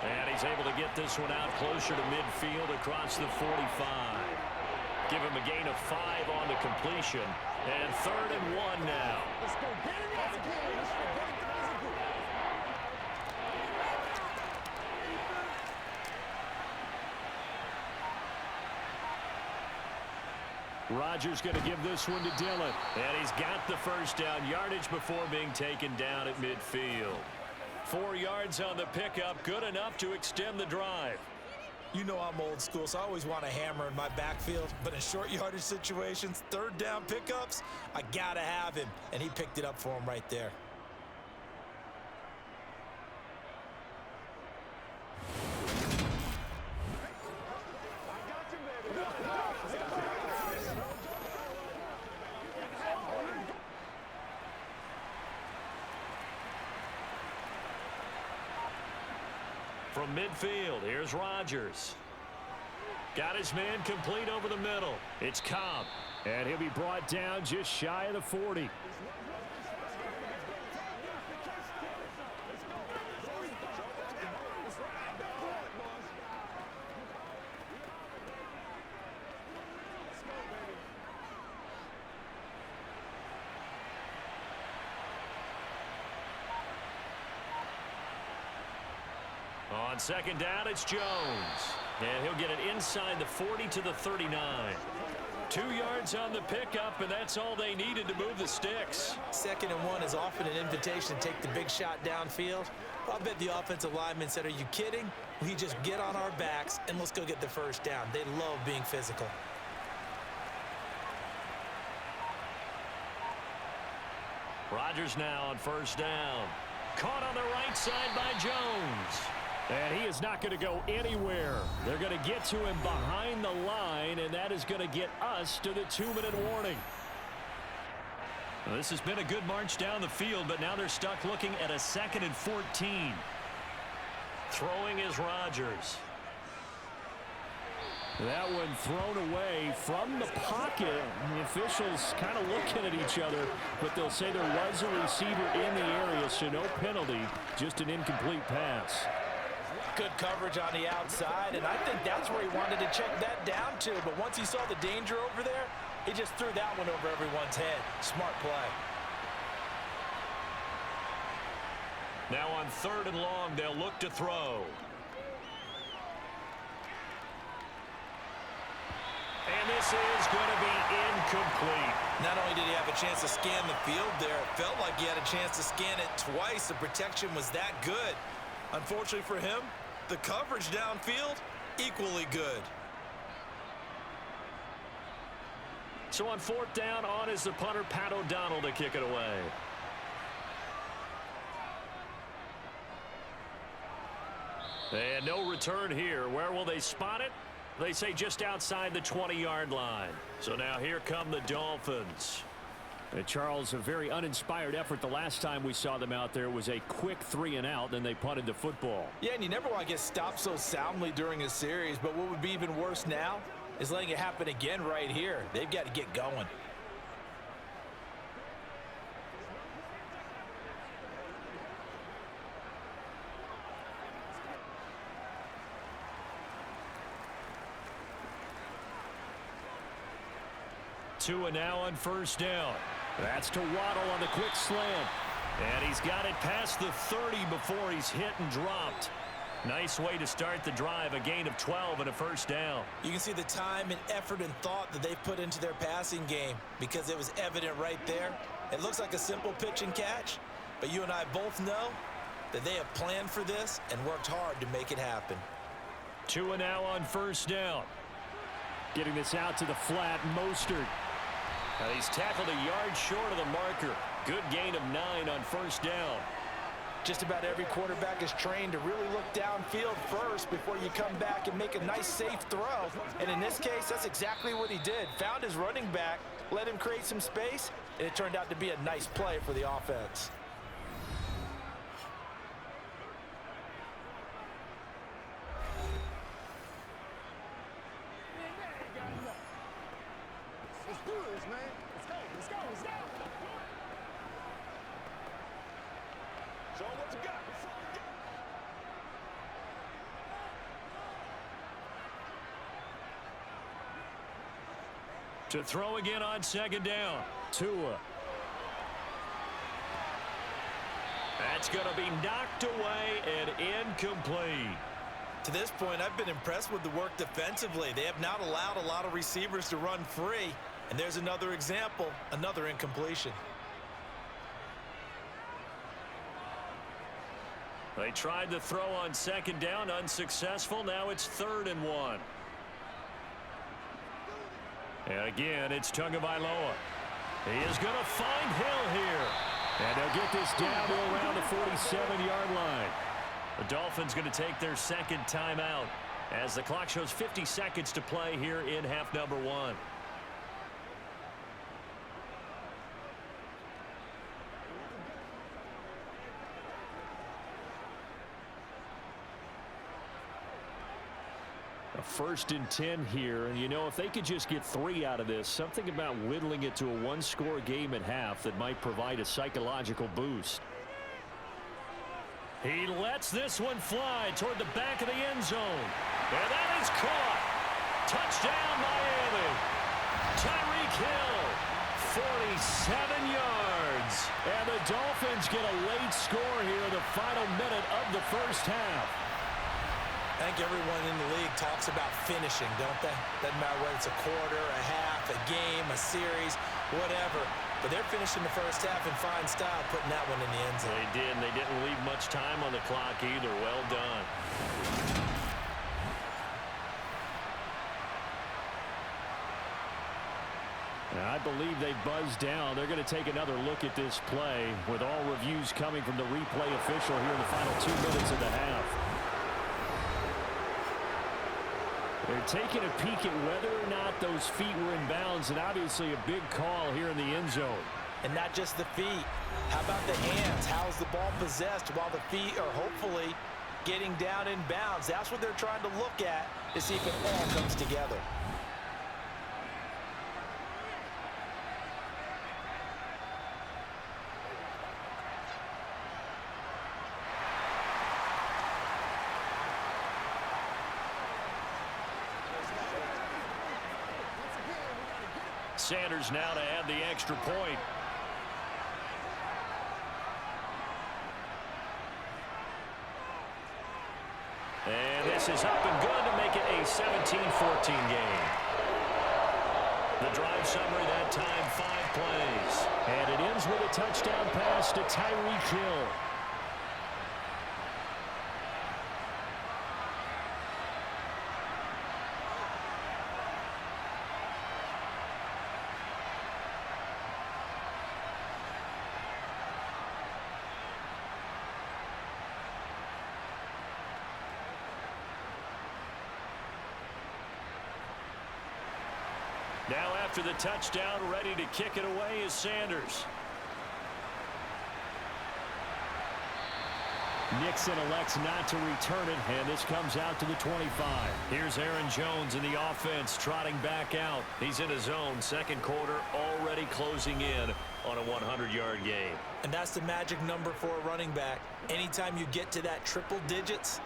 And he's able to get this one out closer to midfield across the 45. Give him a gain of 5 on the completion. And 3rd and 1 now. Let's go. Get it. Let's go. Rodgers going to give this one to Dillon. And he's got the first down yardage before being taken down at midfield. 4 yards on the pickup, good enough to extend the drive. You know I'm old school, so I always want a hammer in my backfield. But in short yardage situations, 3rd down pickups, I got to have him. And he picked it up for him right there. From midfield, here's Rodgers. Got his man complete over the middle. It's Cobb. And he'll be brought down just shy of the 40. On 2nd down, it's Jones. And he'll get it inside the 40 to the 39. 2 yards on the pickup, and that's all they needed to move the sticks. 2nd and 1 is often an invitation to take the big shot downfield. I bet the offensive lineman said, are you kidding? We just get on our backs and let's go get the first down. They love being physical. Rodgers now on 1st down. Caught on the right side by Jones. And he is not going to go anywhere. They're going to get to him behind the line, and that is going to get us to the 2-minute warning. Well, this has been a good march down the field, but now they're stuck looking at a 2nd and 14. Throwing is Rodgers. That one thrown away from the pocket. The officials kind of looking at each other, but they'll say there was a receiver in the area, so no penalty, just an incomplete pass. Good coverage on the outside, and I think that's where he wanted to check that down to. But once he saw the danger over there, he just threw that one over everyone's head. Smart play. Now on 3rd and long, they'll look to throw. And this is going to be incomplete. Not only did he have a chance to scan the field there, it felt like he had a chance to scan it twice. The protection was that good. Unfortunately for him, the coverage downfield, equally good. So on 4th down, on is the punter, Pat O'Donnell, to kick it away. And no return here. Where will they spot it? They say just outside the 20-yard line. So now here come the Dolphins. Charles, a very uninspired effort the last time we saw them out there. Was a quick 3-and-out, then they punted the football. Yeah, and you never want to get stopped so soundly during a series, but what would be even worse now is letting it happen again right here. They've got to get going. Tua now on 1st down. That's to Waddle on the quick slant. And he's got it past the 30 before he's hit and dropped. Nice way to start the drive, a gain of 12 and a 1st down. You can see the time and effort and thought that they've put into their passing game because it was evident right there. It looks like a simple pitch and catch, but you and I both know that they have planned for this and worked hard to make it happen. Tua now on 1st down. Getting this out to the flat, Mostert. And he's tackled a yard short of the marker. Good gain of 9 on 1st down. Just about every quarterback is trained to really look downfield first before you come back and make a nice, safe throw. And in this case, that's exactly what he did. Found his running back, let him create some space, and it turned out to be a nice play for the offense. Let's do this, man. Let's go, let's go, let's go. Show 'em what you got. To throw again on 2nd down. Tua. That's going to be knocked away and incomplete. To this point, I've been impressed with the work defensively. They have not allowed a lot of receivers to run free. And there's another example, another incompletion. They tried to throw on 2nd down, unsuccessful. Now it's 3rd and 1. And again, it's Tagovailoa. He is going to find Hill here. And they'll get this down to around the 47-yard line. The Dolphins going to take their 2nd timeout as the clock shows 50 seconds to play here in half number 1. A 1st and 10 here, and you know, if they could just get 3 out of this, something about whittling it to a 1-score game at half that might provide a psychological boost. He lets this one fly toward the back of the end zone. And that is caught. Touchdown, Miami. Tyreek Hill, 47 yards. And the Dolphins get a late score here in the final minute of the 1st half. I think everyone in the league talks about finishing, don't they? Doesn't matter whether it's a quarter, a half, a game, a series, whatever. But they're finishing the 1st half in fine style, putting that one in the end zone. They did, and they didn't leave much time on the clock either. Well done. And I believe they buzzed down. They're going to take another look at this play with all reviews coming from the replay official here in the final 2 minutes of the half. They're taking a peek at whether or not those feet were in bounds, and obviously a big call here in the end zone. And not just the feet. How about the hands? How's the ball possessed while the feet are hopefully getting down in bounds? That's what they're trying to look at to see if it all comes together. Sanders now to add the extra point. And this is up and good to make it a 17-14 game. The drive summary that time, 5 plays. And it ends with a touchdown pass to Tyreek Hill. Now after the touchdown, ready to kick it away is Sanders. Nixon elects not to return it, and this comes out to the 25. Here's Aaron Jones in the offense, trotting back out. He's in his zone, second quarter, already closing in on a 100-yard game. And that's the magic number for a running back. Anytime you get to that triple digits,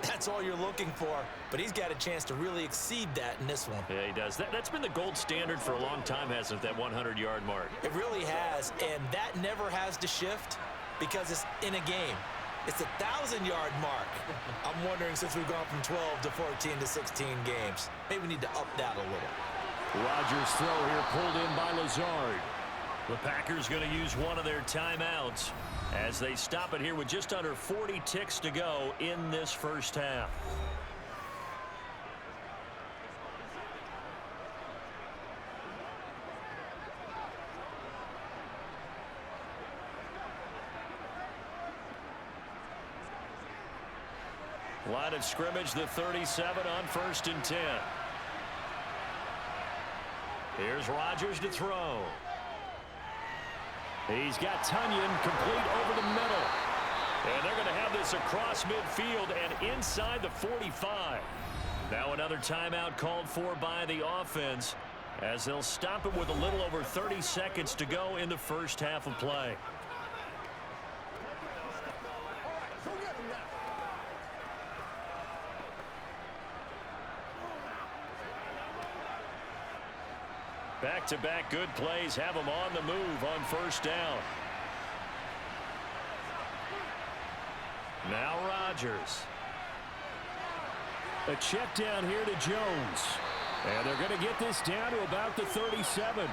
that's all you're looking for. But he's got a chance to really exceed that in this one. Yeah, he does. That's been the gold standard for a long time, hasn't it, that 100-yard mark? It really has, and that never has to shift because it's in a game. It's a 1,000-yard mark. I'm wondering, since we've gone from 12 to 14 to 16 games, maybe we need to up that a little. Rodgers' throw here pulled in by Lazard. The Packers going to use one of their timeouts as they stop it here with just under 40 ticks to go in this first half. Line of scrimmage, the 37 on 1st and 10. Here's Rodgers to throw. He's got Tunyon complete over the middle. And they're going to have this across midfield and inside the 45. Now another timeout called for by the offense as they'll stop it with a little over 30 seconds to go in the first half of play. Back-to-back good plays have them on the move on first down. Now Rodgers. A check down here to Jones. And they're going to get this down to about the 37.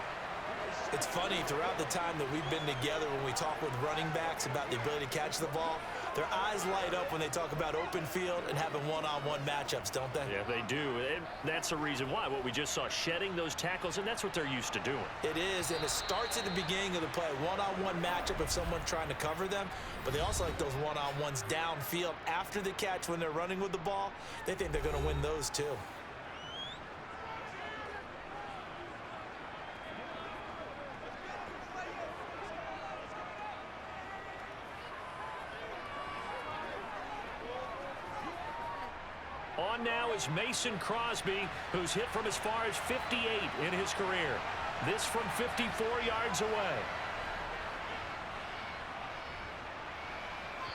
It's funny, throughout the time that we've been together, when we talk with running backs about the ability to catch the ball, their eyes light up when they talk about open field and having one-on-one matchups, don't they? Yeah, they do. And that's the reason why. What we just saw, shedding those tackles, and that's what they're used to doing. It is, and it starts at the beginning of the play. One-on-one matchup if someone's trying to cover them, but they also like those one-on-ones downfield after the catch when they're running with the ball. They think they're going to win those too. On now is Mason Crosby, who's hit from as far as 58 in his career. This from 54 yards away.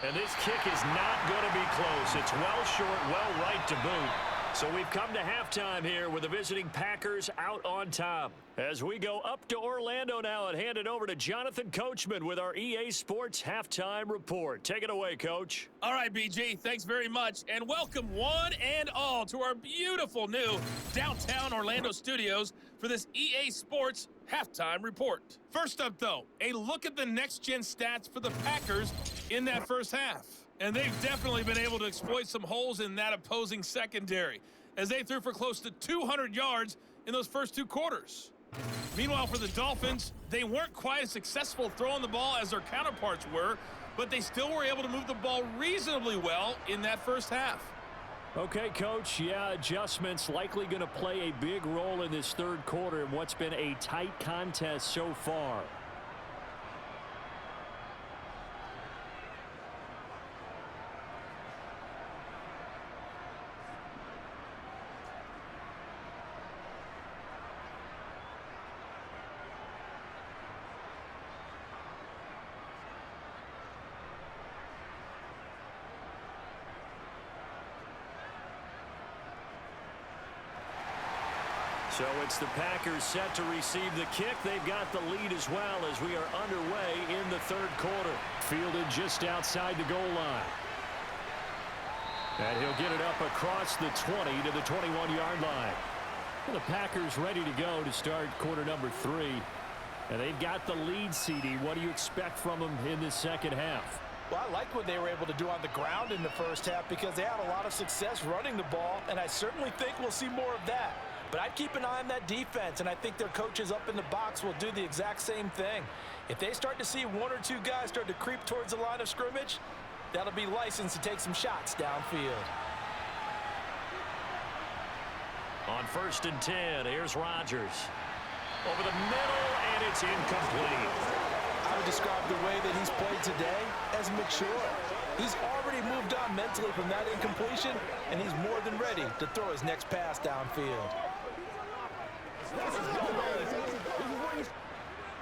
And this kick is not going to be close. It's well short, well right to boot. So we've come to halftime here with the visiting Packers out on top. As we go up to Orlando now and hand it over to Jonathan Coachman with our EA Sports Halftime Report. Take it away, Coach. All right, BG, thanks very much. And welcome one and all to our beautiful new downtown Orlando studios for this EA Sports Halftime Report. First up, though, a look at the next-gen stats for the Packers in that first half. And they've definitely been able to exploit some holes in that opposing secondary, as they threw for close to 200 yards in those first two quarters. Meanwhile, for the Dolphins, they weren't quite as successful throwing the ball as their counterparts were, but they still were able to move the ball reasonably well in that first half. Okay, Coach, yeah, adjustments likely going to play a big role in this third quarter in what's been a tight contest so far. So it's the Packers set to receive the kick. They've got the lead as well as we are underway in the third quarter. Fielded just outside the goal line. And he'll get it up across the 20 to the 21-yard line. And the Packers ready to go to start quarter number 3. And they've got the lead, CD. What do you expect from them in the second half? Well, I like what they were able to do on the ground in the first half because they had a lot of success running the ball, and I certainly think we'll see more of that. But I'd keep an eye on that defense, and I think their coaches up in the box will do the exact same thing. If they start to see one or two guys start to creep towards the line of scrimmage, that'll be licensed to take some shots downfield. On 1st and 10, here's Rodgers. over the middle, and it's incomplete. I would describe the way that he's played today as mature. He's already moved on mentally from that incompletion, and he's more than ready to throw his next pass downfield.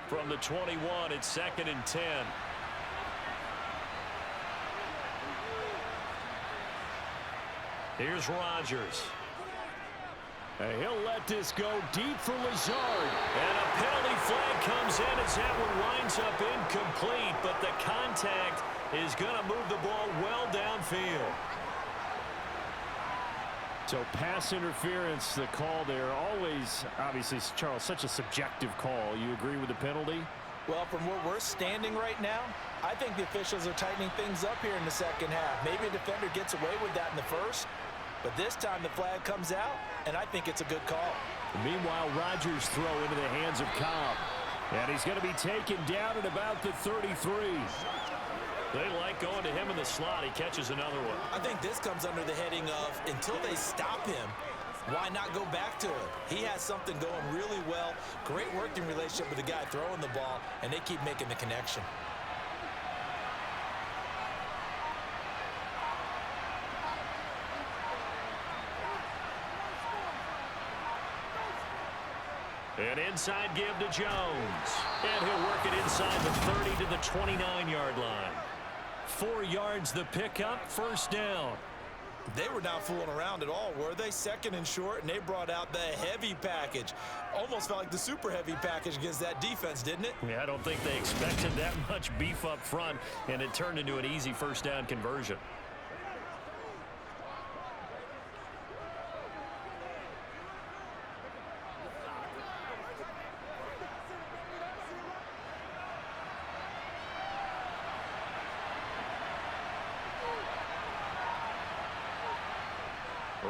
From the 21, it's 2nd and 10. Here's Rodgers. And he'll let this go deep for Lazard. And a penalty flag comes in as that one winds up incomplete, but the contact is going to move the ball well downfield. So pass interference, the call there. Always, obviously, Charles, such a subjective call. You agree with the penalty? Well, from where we're standing right now, I think the officials are tightening things up here in the second half. Maybe a defender gets away with that in the first, but this time the flag comes out, and I think it's a good call. Meanwhile, Rodgers' throw into the hands of Cobb. And he's going to be taken down at about the 33. They like going to him in the slot. He catches another one. I think this comes under the heading of, until they stop him, why not go back to it? He has something going really well. Great working relationship with the guy throwing the ball, and they keep making the connection. An inside give to Jones. And he'll work it inside the 30 to the 29-yard line. 4 yards the pickup, first down. They were not fooling around at all, were they? 2nd and short, and they brought out the heavy package. Almost felt like the super heavy package against that defense, didn't it? Yeah, I don't think they expected that much beef up front, and it turned into an easy first down conversion.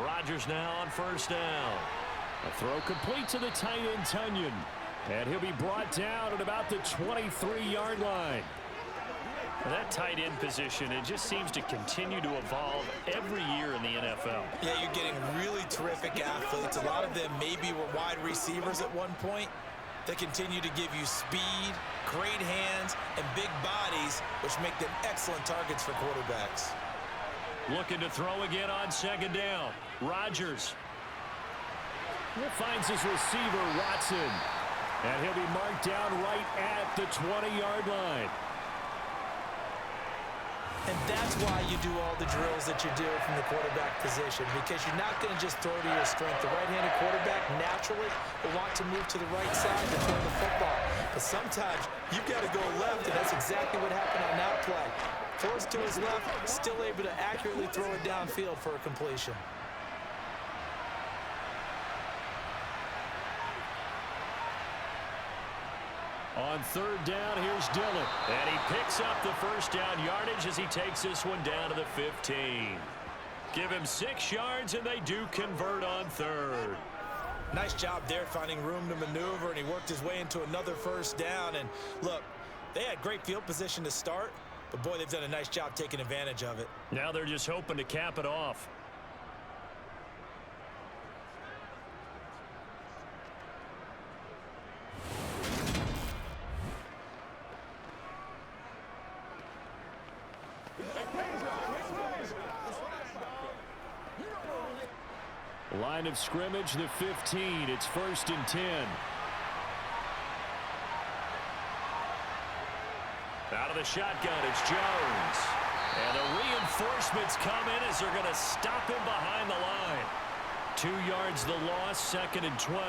Rodgers now on first down. A throw complete to the tight end, Tunyon. And he'll be brought down at about the 23-yard line. That tight end position, it just seems to continue to evolve every year in the NFL. Yeah, you're getting really terrific athletes. A lot of them maybe were wide receivers at one point. They continue to give you speed, great hands, and big bodies, which make them excellent targets for quarterbacks. Looking to throw again on second down. Rodgers. Finds his receiver, Watson. And he'll be marked down right at the 20-yard line. And that's why you do all the drills that you do from the quarterback position, because you're not going to just throw to your strength. The right-handed quarterback naturally will want to move to the right side to throw the football. But sometimes you've got to go left, and that's exactly what happened on that play. Forced to his left, still able to accurately throw it downfield for a completion. On third down, here's Dillon. And he picks up the first down yardage as he takes this one down to the 15. Give him 6 yards, and they do convert on third. Nice job there finding room to maneuver, and he worked his way into another first down. And look, they had great field position to start, but boy, they've done a nice job taking advantage of it. Now they're just hoping to cap it off. Line of scrimmage, the 15. It's 1st and 10. Out of the shotgun, it's Jones. And the reinforcements come in as they're going to stop him behind the line. 2 yards the loss, 2nd and 12.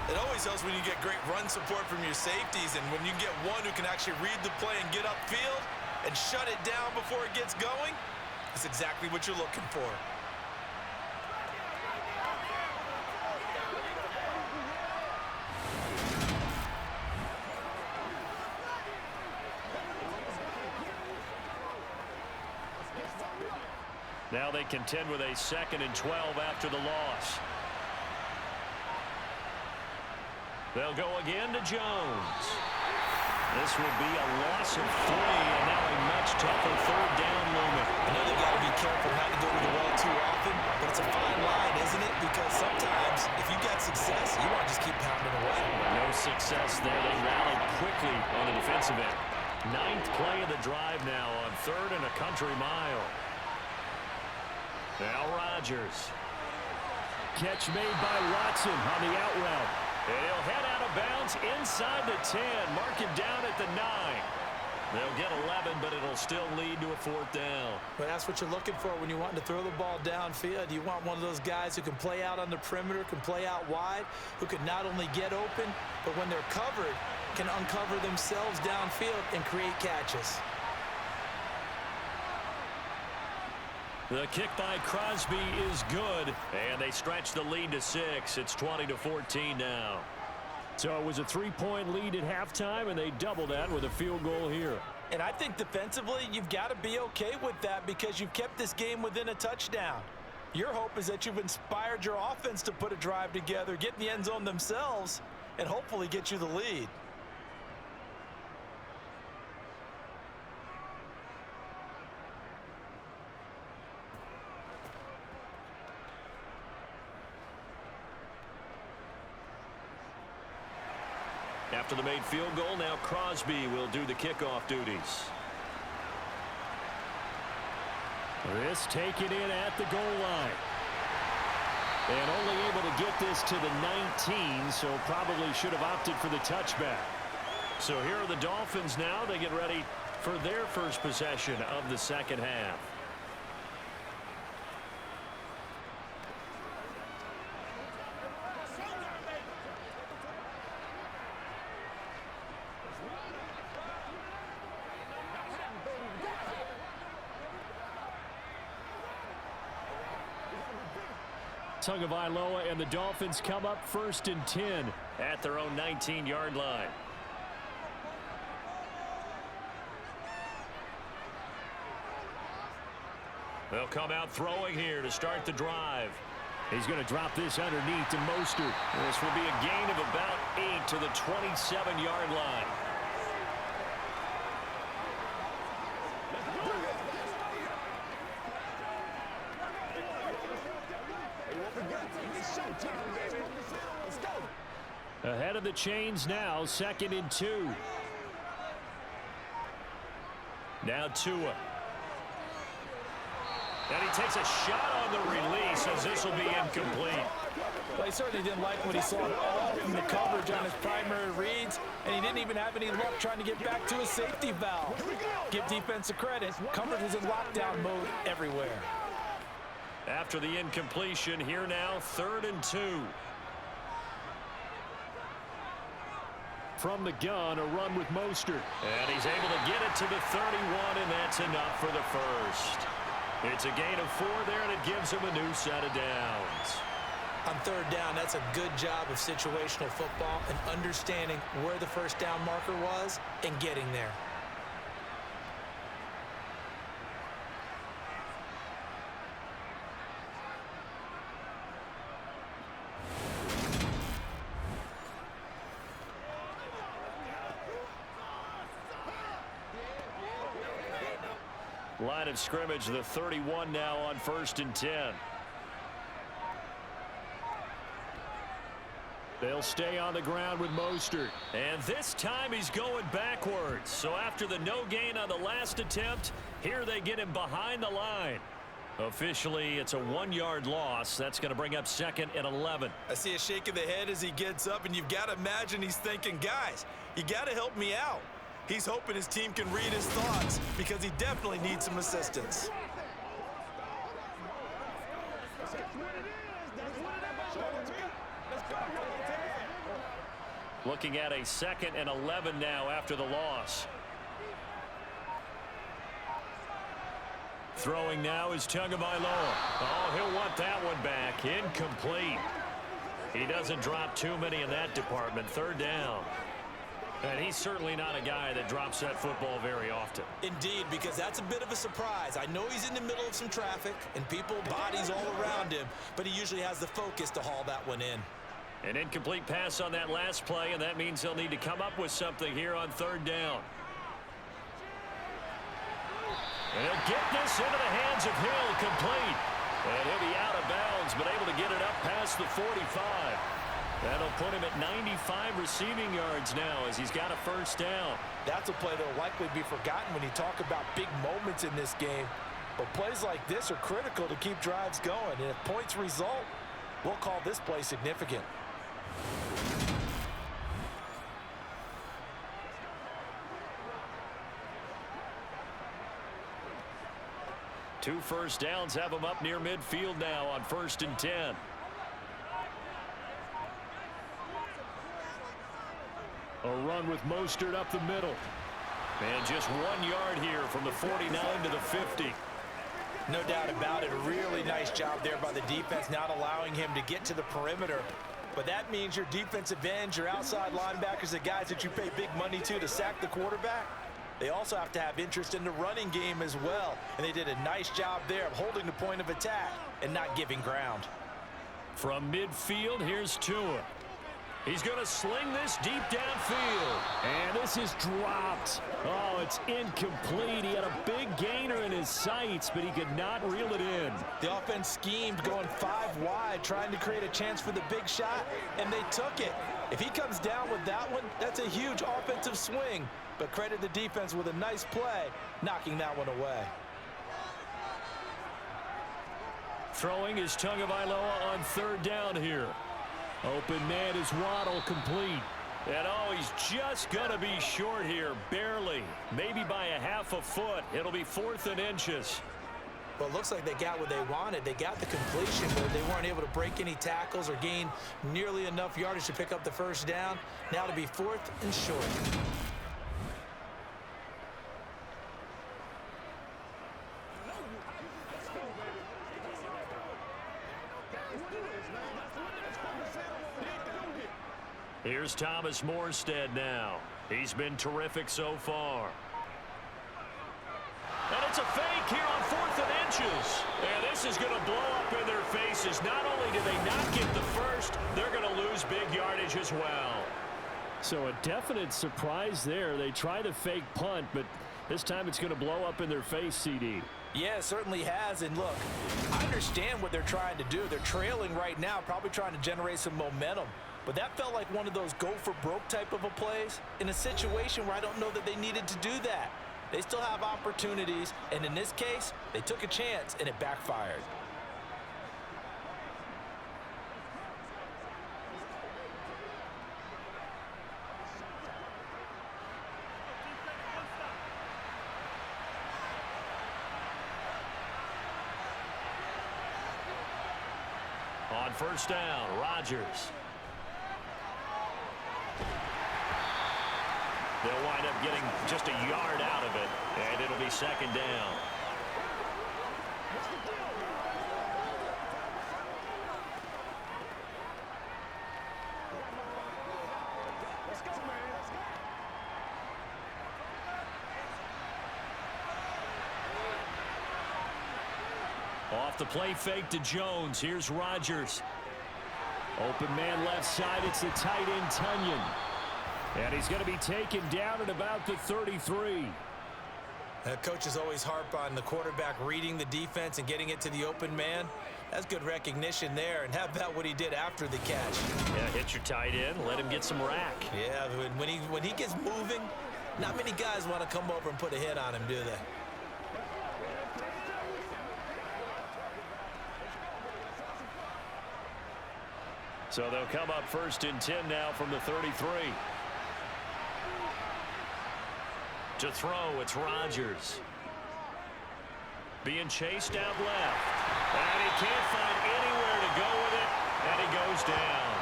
It always helps when you get great run support from your safeties, and when you get one who can actually read the play and get upfield and shut it down before it gets going, that's exactly what you're looking for. Now they contend with a 2nd and 12 after the loss. They'll go again to Jones. This would be a loss of 3, and now a much tougher third down moment. I know they've got to be careful not to go to the well too often, but it's a fine line, isn't it? Because sometimes if you got success, you want to just keep pounding away. No success there. They rallied quickly on the defensive end. 9th play of the drive now on 3rd and a country mile. Now Rodgers. Catch made by Watson on the out route. And he'll head out of bounds inside the 10. Mark him down at the 9. They'll get 11, but it'll still lead to a 4th down. But that's what you're looking for when you want to throw the ball downfield. You want one of those guys who can play out on the perimeter, can play out wide, who can not only get open, but when they're covered, can uncover themselves downfield and create catches. The kick by Crosby is good, and they stretch the lead to 6. It's 20-14 now. So it was a 3-point lead at halftime, and they doubled that with a field goal here. And I think defensively, you've got to be okay with that because you've kept this game within a touchdown. Your hope is that you've inspired your offense to put a drive together, get in the end zone themselves, and hopefully get you the lead. After the made field goal, now Crosby will do the kickoff duties. This taken in at the goal line. And only able to get this to the 19, so probably should have opted for the touchback. So here are the Dolphins now. They get ready for their first possession of the second half. Tagovailoa and the Dolphins come up 1st and 10 at their own 19-yard line. They'll come out throwing here to start the drive. He's going to drop this underneath to Mostert. This will be a gain of about 8 to the 27-yard line. Ahead of the chains now, 2nd and 2. Now Tua. And he takes a shot on the release as this will be incomplete. Well, he certainly didn't like what he saw all from the coverage on his primary reads, and he didn't even have any luck trying to get back to his safety valve. Give defense a credit. Coverage was in lockdown mode everywhere. After the incompletion, here now, 3rd and 2. From the gun, a run with Mostert. And he's able to get it to the 31, and that's enough for the first. It's a gain of 4 there, and it gives him a new set of downs. On 3rd down, that's a good job of situational football and understanding where the first down marker was and getting there. Line of scrimmage, the 31 now on 1st and 10. They'll stay on the ground with Mostert. And this time he's going backwards. So after the no gain on the last attempt, here they get him behind the line. Officially, it's a 1-yard loss. That's going to bring up 2nd and 11. I see a shake of the head as he gets up, and you've got to imagine he's thinking, guys, you got to help me out. He's hoping his team can read his thoughts because he definitely needs some assistance. Looking at a 2nd and 11 now after the loss. Throwing now is Tagovailoa. Oh, he'll want that one back. Incomplete. He doesn't drop too many in that department. 3rd down. And he's certainly not a guy that drops that football very often. Indeed, because that's a bit of a surprise. I know he's in the middle of some traffic and people, bodies all around him, but he usually has the focus to haul that one in. An incomplete pass on that last play, and that means they'll need to come up with something here on 3rd down. And he'll get this into the hands of Hill, complete. And he'll be out of bounds, but able to get it up past the 45. That'll put him at 95 receiving yards now as he's got a first down. That's a play that will likely be forgotten when you talk about big moments in this game. But plays like this are critical to keep drives going. And if points result, we'll call this play significant. Two first downs have him up near midfield now on 1st and 10. A run with Mostert up the middle. And just 1 yard here from the 49 to the 50. No doubt about it. A really nice job there by the defense, not allowing him to get to the perimeter. But that means your defensive ends, your outside linebackers, the guys that you pay big money to sack the quarterback, they also have to have interest in the running game as well. And they did a nice job there of holding the point of attack and not giving ground. From midfield, here's Tua. He's going to sling this deep downfield. And this is dropped. Oh, it's incomplete. He had a big gainer in his sights, but he could not reel it in. The offense schemed going 5 wide, trying to create a chance for the big shot, and they took it. If he comes down with that one, that's a huge offensive swing. But credit the defense with a nice play, knocking that one away. Throwing is Tagovailoa on 3rd down here. Open man is Waddle, complete. And oh, he's just going to be short here, barely. Maybe by a half a foot. It'll be 4th and inches. Well, it looks like they got what they wanted. They got the completion, but they weren't able to break any tackles or gain nearly enough yardage to pick up the first down. Now to be 4th and short. Here's Thomas Morstead now. He's been terrific so far. And it's a fake here on 4th and inches. And this is going to blow up in their faces. Not only do they not get the first, they're going to lose big yardage as well. So a definite surprise there. They try the fake punt, but this time it's going to blow up in their face, CD. Yeah, it certainly has. And look, I understand what they're trying to do. They're trailing right now, probably trying to generate some momentum. But that felt like one of those go-for-broke type of a plays in a situation where I don't know that they needed to do that. They still have opportunities, and in this case, they took a chance, and it backfired. On 1st down, Rodgers. They'll wind up getting just a yard out of it, and it'll be 2nd down. Let's go, man. Let's go. Off the play fake to Jones. Here's Rodgers. Open man left side. It's the tight end, Tunyon. And he's going to be taken down at about the 33. Coaches always harp on the quarterback reading the defense and getting it to the open man. That's good recognition there. And how about what he did after the catch? Yeah, hit your tight end. Let him get some rack. Yeah, when he gets moving, not many guys want to come over and put a hit on him, do they? So they'll come up 1st and 10 now from the 33. To throw, it's Rodgers. Being chased out left. And he can't find anywhere to go with it, and he goes down.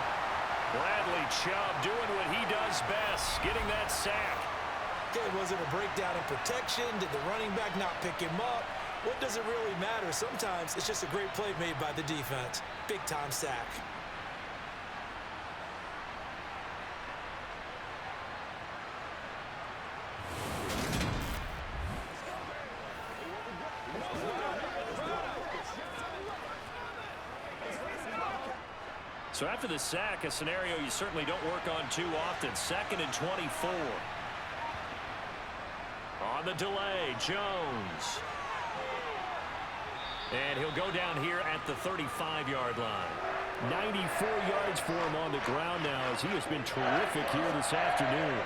Bradley Chubb doing what he does best, getting that sack. Okay, was it a breakdown in protection? Did the running back not pick him up? What does it really matter? Sometimes it's just a great play made by the defense. Big-time sack. So after the sack, a scenario you certainly don't work on too often. 2nd and 24. On On the delay, Jones. And he'll go down here at the 35-yard line. 94 yards for him on the ground now as he has been terrific here this afternoon.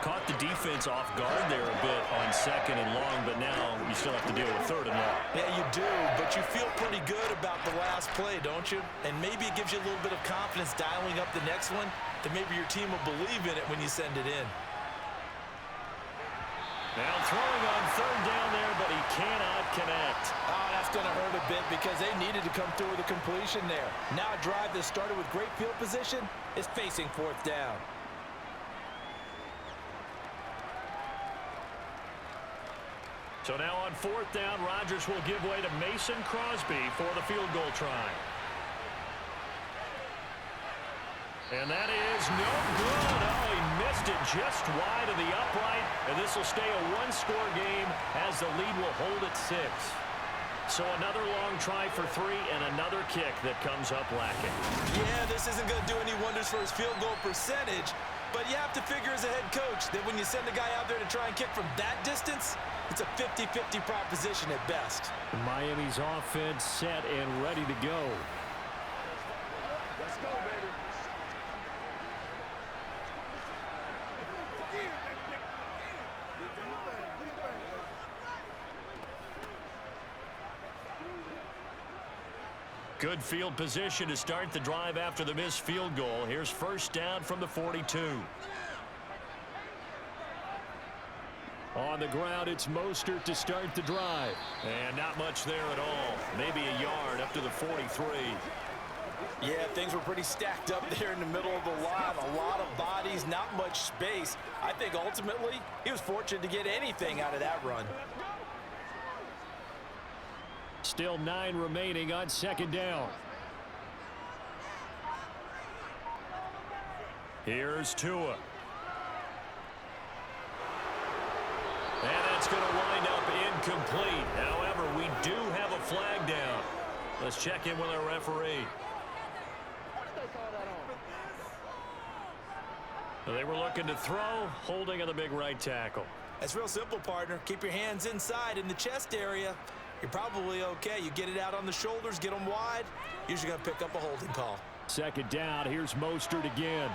Caught the defense off guard there a bit on second and long, but now you still have to deal with third and long. Yeah, you do, but you feel pretty good about the last play, don't you? And maybe it gives you a little bit of confidence dialing up the next one, that maybe your team will believe in it when you send it in. Now throwing on third down there, but he cannot connect. Oh, that's going to hurt a bit because they needed to come through with a completion there. Now a drive that started with great field position is facing fourth down. So now on fourth down, Rodgers will give way to Mason Crosby for the field goal try. And that is no good. Oh, he missed it just wide of the upright. And this will stay a one-score game as the lead will hold at 6. So another long try for 3 and another kick that comes up lacking. Yeah, this isn't going to do any wonders for his field goal percentage. But you have to figure as a head coach that when you send a guy out there to try and kick from that distance, it's a 50-50 proposition at best. Miami's offense set and ready to go. Let's go, baby. Good field position to start the drive after the missed field goal. Here's first down from the 42. On the ground, it's Mostert to start the drive. And not much there at all. Maybe a yard up to the 43. Yeah, things were pretty stacked up there in the middle of the line. A lot of bodies, not much space. I think ultimately he was fortunate to get anything out of that run. Still 9 remaining on second down. Here's Tua. And that's going to wind up incomplete. However, we do have a flag down. Let's check in with our referee. They were looking to throw, holding on the big right tackle. That's real simple, partner. Keep your hands inside in the chest area. You're probably okay. You get it out on the shoulders, get them wide. Usually going to pick up a holding call. Second down. Here's Mostert again.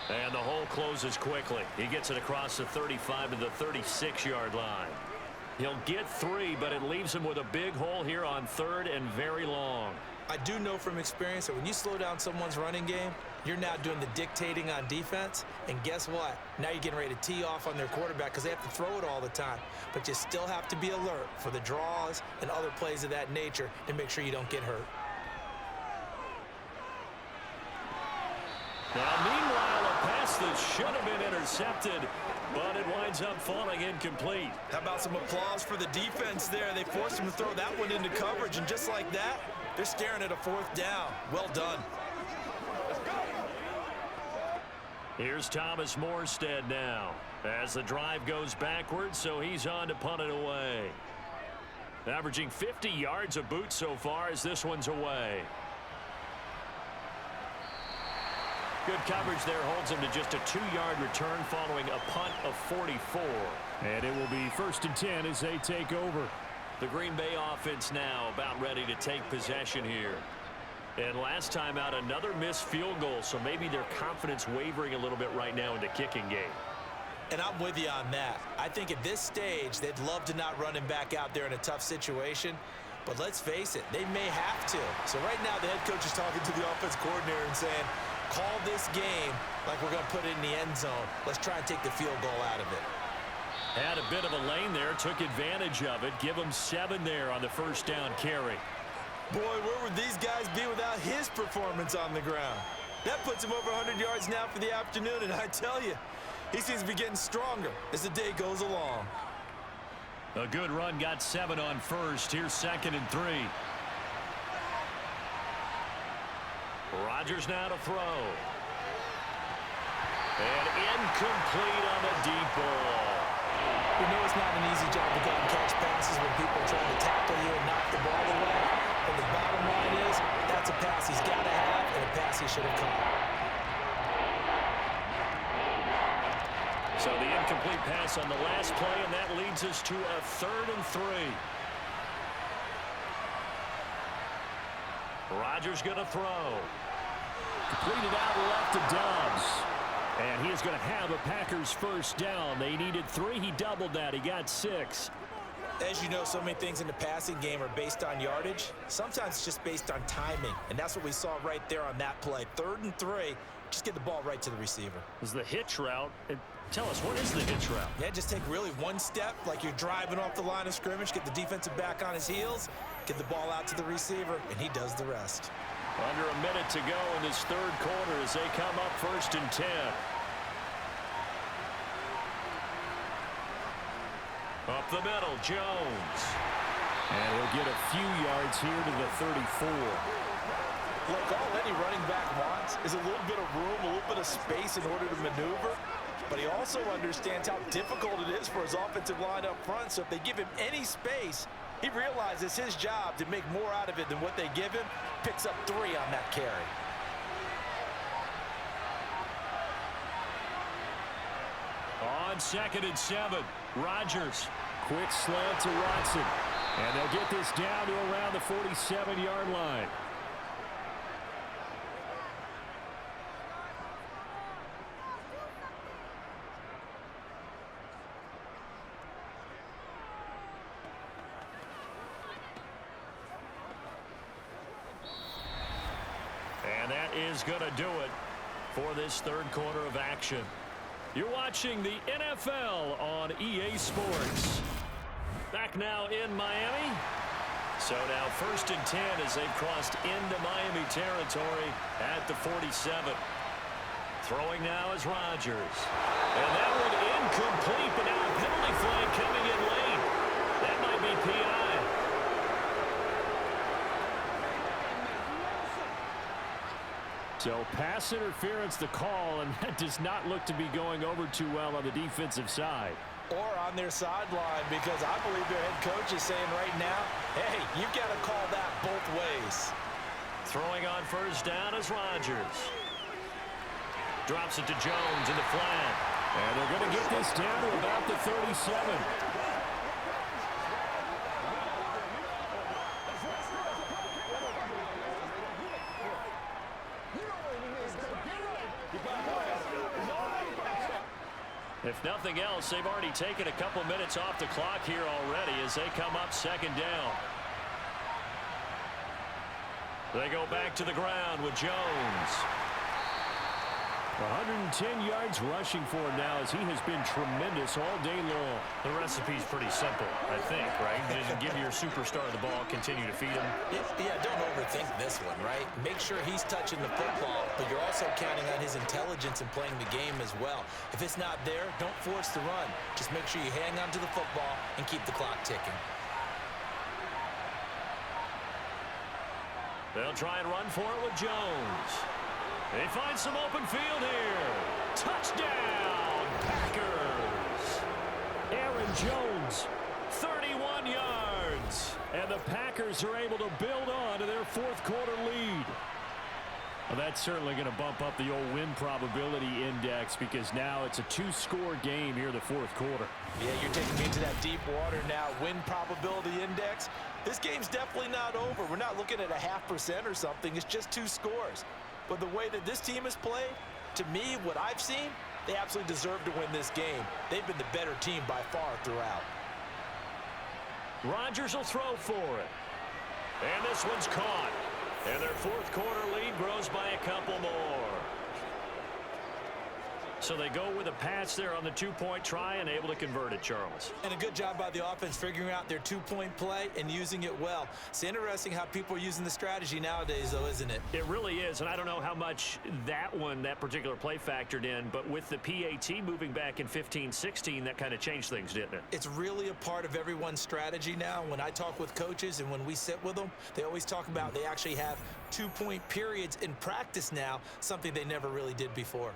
And the hole closes quickly. He gets it across the 35 to the 36-yard line. He'll get 3, but it leaves him with a big hole here on third and very long. I do know from experience that when you slow down someone's running game, you're now doing the dictating on defense. And guess what? Now you're getting ready to tee off on their quarterback because they have to throw it all the time. But you still have to be alert for the draws and other plays of that nature to make sure you don't get hurt. Now, meanwhile, a pass that should have been intercepted, but it winds up falling incomplete. How about some applause for the defense there? They forced him to throw that one into coverage, and just like that, they're staring at a fourth down. Well done. Here's Thomas Morstead now as the drive goes backwards, so he's on to punt it away. Averaging 50 yards a boot so far as this one's away. Good coverage there holds him to just a 2-yard return following a punt of 44. And it will be 1st and 10 as they take over. The Green Bay offense now about ready to take possession here. And last time out, another missed field goal, so maybe their confidence wavering a little bit right now in the kicking game. And I'm with you on that. I think at this stage, they'd love to not run him back out there in a tough situation. But let's face it, they may have to. So right now, the head coach is talking to the offense coordinator and saying, call this game like we're going to put it in the end zone. Let's try and take the field goal out of it. Had a bit of a lane there, took advantage of it. Give him 7 there on the first down carry. Boy, where would these guys be without his performance on the ground? That puts him over 100 yards now for the afternoon, and I tell you, he seems to be getting stronger as the day goes along. A good run, got 7 on first. Here's 2nd and 3. Rodgers now to throw. And incomplete on the deep ball. You know it's not an easy job to go and catch passes when people are trying to tackle you and knock the ball away. But the bottom line is, that's a pass he's got to have and a pass he should have caught. So the incomplete pass on the last play, and that leads us to a 3rd and 3. Rodgers going to throw. Completed out left to Dobbs. And he is going to have a Packers first down. They needed 3. He doubled that. He got 6. As you know, so many things in the passing game are based on yardage. Sometimes it's just based on timing, and that's what we saw right there on that play. 3rd and 3, just get the ball right to the receiver. Is the hitch route. Tell us, what is the hitch route? Yeah, just take really one step, like you're driving off the line of scrimmage, get the defensive back on his heels, get the ball out to the receiver, and he does the rest. Under a minute to go in this 3rd quarter as they come up 1st and 10. Up the middle, Jones. And he'll get a few yards here to the 34. Look, all any running back wants is a little bit of room, a little bit of space in order to maneuver. But he also understands how difficult it is for his offensive line up front. So if they give him any space, he realizes his job to make more out of it than what they give him. Picks up 3 on that carry. On 2nd and 7, Rodgers. Quick slant to Watson. And they'll get this down to around the 47-yard line. And that is going to do it for this 3rd quarter of action. You're watching the NFL on EA Sports. Back now in Miami. So now 1st and 10 as they've crossed into Miami territory at the 47. Throwing now is Rodgers. And that one incomplete, but now a penalty flag coming in late. That might be PI. So pass interference the call, and that does not look to be going over too well on the defensive side. Or on their sideline, because I believe their head coach is saying right now, hey, you've got to call that both ways. Throwing on 1st down is Rodgers. Drops it to Jones in the flat. And they're going to get this down to about the 37. If nothing else, they've already taken a couple minutes off the clock here already as they come up 2nd down. They go back to the ground with Jones. 110 yards rushing for him now as he has been tremendous all day long. The recipe's pretty simple, I think, right? Just give your superstar the ball, continue to feed him. Yeah, don't overthink this one, right? Make sure he's touching the football, but you're also counting on his intelligence in playing the game as well. If it's not there, don't force the run. Just make sure you hang on to the football and keep the clock ticking. They'll try and run for it with Jones. They find some open field here. Touchdown, Packers. Aaron Jones, 31 yards. And the Packers are able to build on to their 4th quarter lead. Well, that's certainly going to bump up the old win probability index because now it's a 2-score game here in the 4th quarter. Yeah, you're taking me into that deep water now. Win probability index. This game's definitely not over. We're not looking at a 0.5% or something. It's just 2 scores. But the way that this team has played, to me, what I've seen, they absolutely deserve to win this game. They've been the better team by far throughout. Rodgers will throw for it. And this one's caught. And their 4th quarter lead grows by a couple more. So they go with a pass there on the 2-point try and able to convert it, Charles. And a good job by the offense figuring out their 2-point play and using it well. It's interesting how people are using the strategy nowadays, though, isn't it? It really is, and I don't know how much that particular play factored in, but with the PAT moving back in 15-16, that kind of changed things, didn't it? It's really a part of everyone's strategy now. When I talk with coaches and when we sit with them, they always talk about they actually have 2-point periods in practice now, something they never really did before.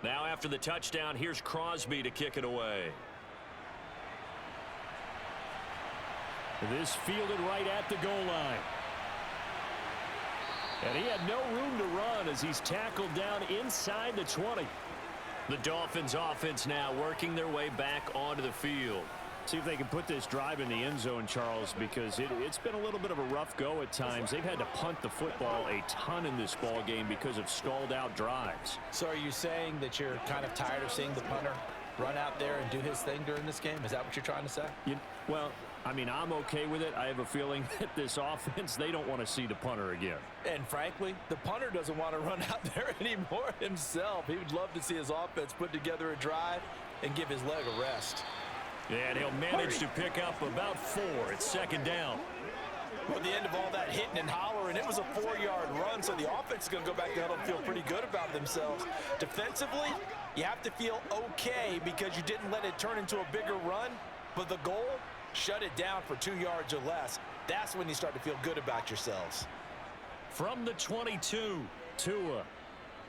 Now after the touchdown, here's Crosby to kick it away. This fielded right at the goal line. And he had no room to run as he's tackled down inside the 20. The Dolphins offense now working their way back onto the field. See if they can put this drive in the end zone, Charles, because it's been a little bit of a rough go at times. They've had to punt the football a ton in this ball game because of stalled out drives. So are you saying that you're kind of tired of seeing the punter run out there and do his thing during this game? Is that what you're trying to say? Well, I mean, I'm okay with it. I have a feeling that this offense, they don't want to see the punter again. And frankly, the punter doesn't want to run out there anymore himself. He would love to see his offense put together a drive and give his leg a rest. And he'll manage to pick up about 4. It's second down. Well, at the end of all that hitting and hollering, it was a 4-yard run, so the offense is going to go back down and feel pretty good about themselves. Defensively, you have to feel okay because you didn't let it turn into a bigger run, but the goal, shut it down for 2 yards or less. That's when you start to feel good about yourselves. From the 22, Tua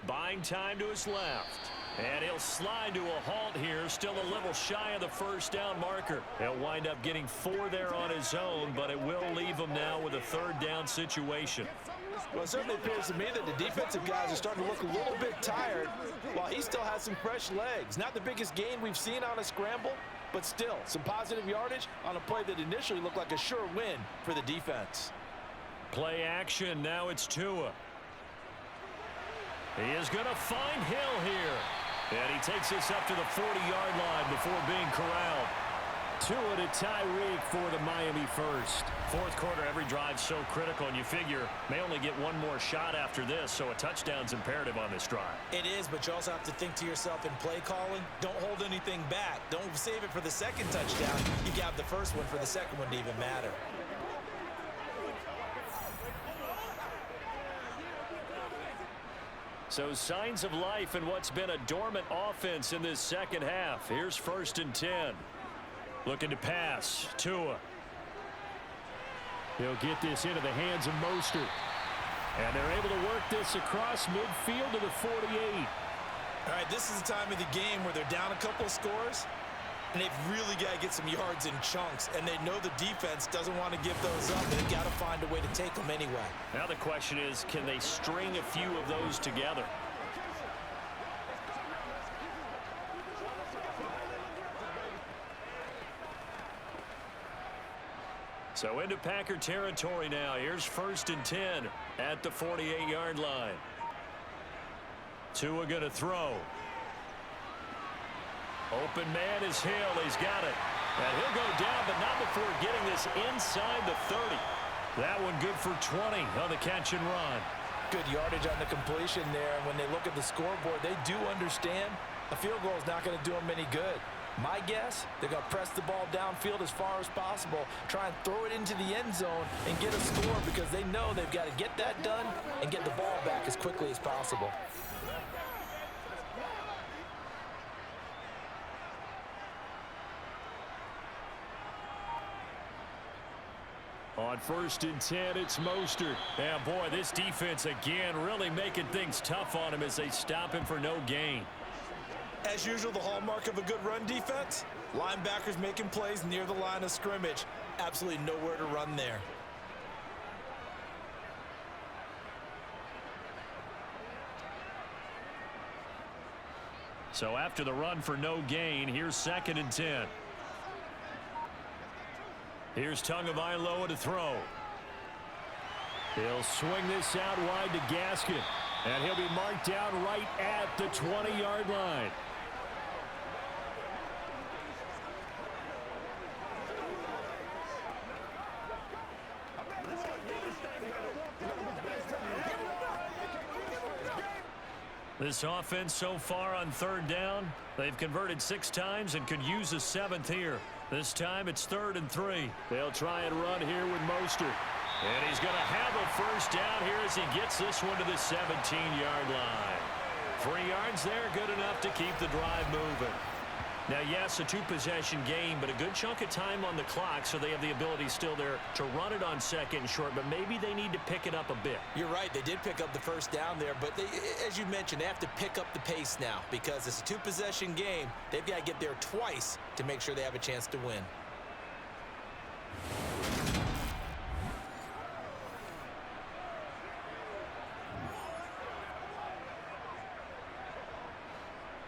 buying time to his left. And he'll slide to a halt here, still a little shy of the first down marker. He'll wind up getting 4 there on his own, but it will leave him now with a third down situation. Well, it certainly appears to me that the defensive guys are starting to look a little bit tired while he still has some fresh legs. Not the biggest gain we've seen on a scramble, but still some positive yardage on a play that initially looked like a sure win for the defense. Play action. Now it's Tua. He is going to find Hill here. And he takes this up to the 40-yard line before being corralled. Tua to Tyreek for the Miami first. Fourth quarter, every drive so critical, and you figure may only get one more shot after this, so a touchdown's imperative on this drive. It is, but you also have to think to yourself in play calling, don't hold anything back. Don't save it for the second touchdown. You got the first one for the second one to even matter. So signs of life in what's been a dormant offense in this second half. Here's 1st and 10. Looking to pass. Tua. He'll get this into the hands of Mostert. And they're able to work this across midfield to the 48. All right, this is the time of the game where they're down a couple of scores, and they've really got to get some yards in chunks, and they know the defense doesn't want to give those up. They've got to find a way to take them anyway. Now the question is, can they string a few of those together? So into Packer territory now. Here's 1st and 10 at the 48-yard line. Tua going to throw. Open man is Hill. He's got it. And he'll go down, but not before getting this inside the 30. That one good for 20 on the catch and run. Good yardage on the completion there. And when they look at the scoreboard, they do understand a field goal is not going to do them any good. My guess, they're going to press the ball downfield as far as possible, try and throw it into the end zone and get a score because they know they've got to get that done and get the ball back as quickly as possible. On 1st and 10, it's Mostert. Yeah, boy, this defense again really making things tough on him as they stop him for no gain. As usual, the hallmark of a good run defense, linebackers making plays near the line of scrimmage. Absolutely nowhere to run there. So after the run for no gain, here's 2nd and 10. Here's Tagovailoa to throw. He'll swing this out wide to Gaskin. And he'll be marked down right at the 20-yard line. This offense so far on 3rd down, they've converted 6 times and could use a 7th here. This time it's 3rd and 3. They'll try and run here with Mostert. And he's going to have a first down here as he gets this one to the 17-yard line. 3 yards there, good enough to keep the drive moving. Now, yes, a two-possession game, but a good chunk of time on the clock, so they have the ability still there to run it on second and short, but maybe they need to pick it up a bit. You're right. They did pick up the first down there, but as you mentioned, they have to pick up the pace now because it's a two-possession game. They've got to get there twice to make sure they have a chance to win.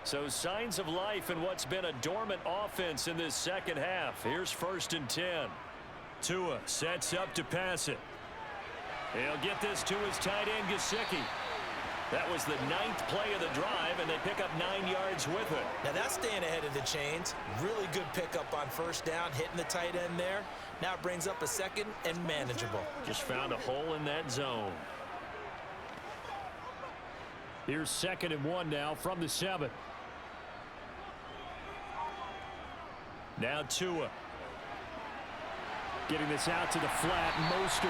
So signs of life in what's been a dormant offense in this second half. Here's 1st and 10. Tua sets up to pass it. He'll get this to his tight end, Gesicki. That was the 9th play of the drive, and they pick up 9 yards with it. Now that's staying ahead of the chains. Really good pickup on first down, hitting the tight end there. Now it brings up a second and manageable. Just found a hole in that zone. Here's 2nd and 1 now from the 7. Now Tua. Getting this out to the flat, Mostert.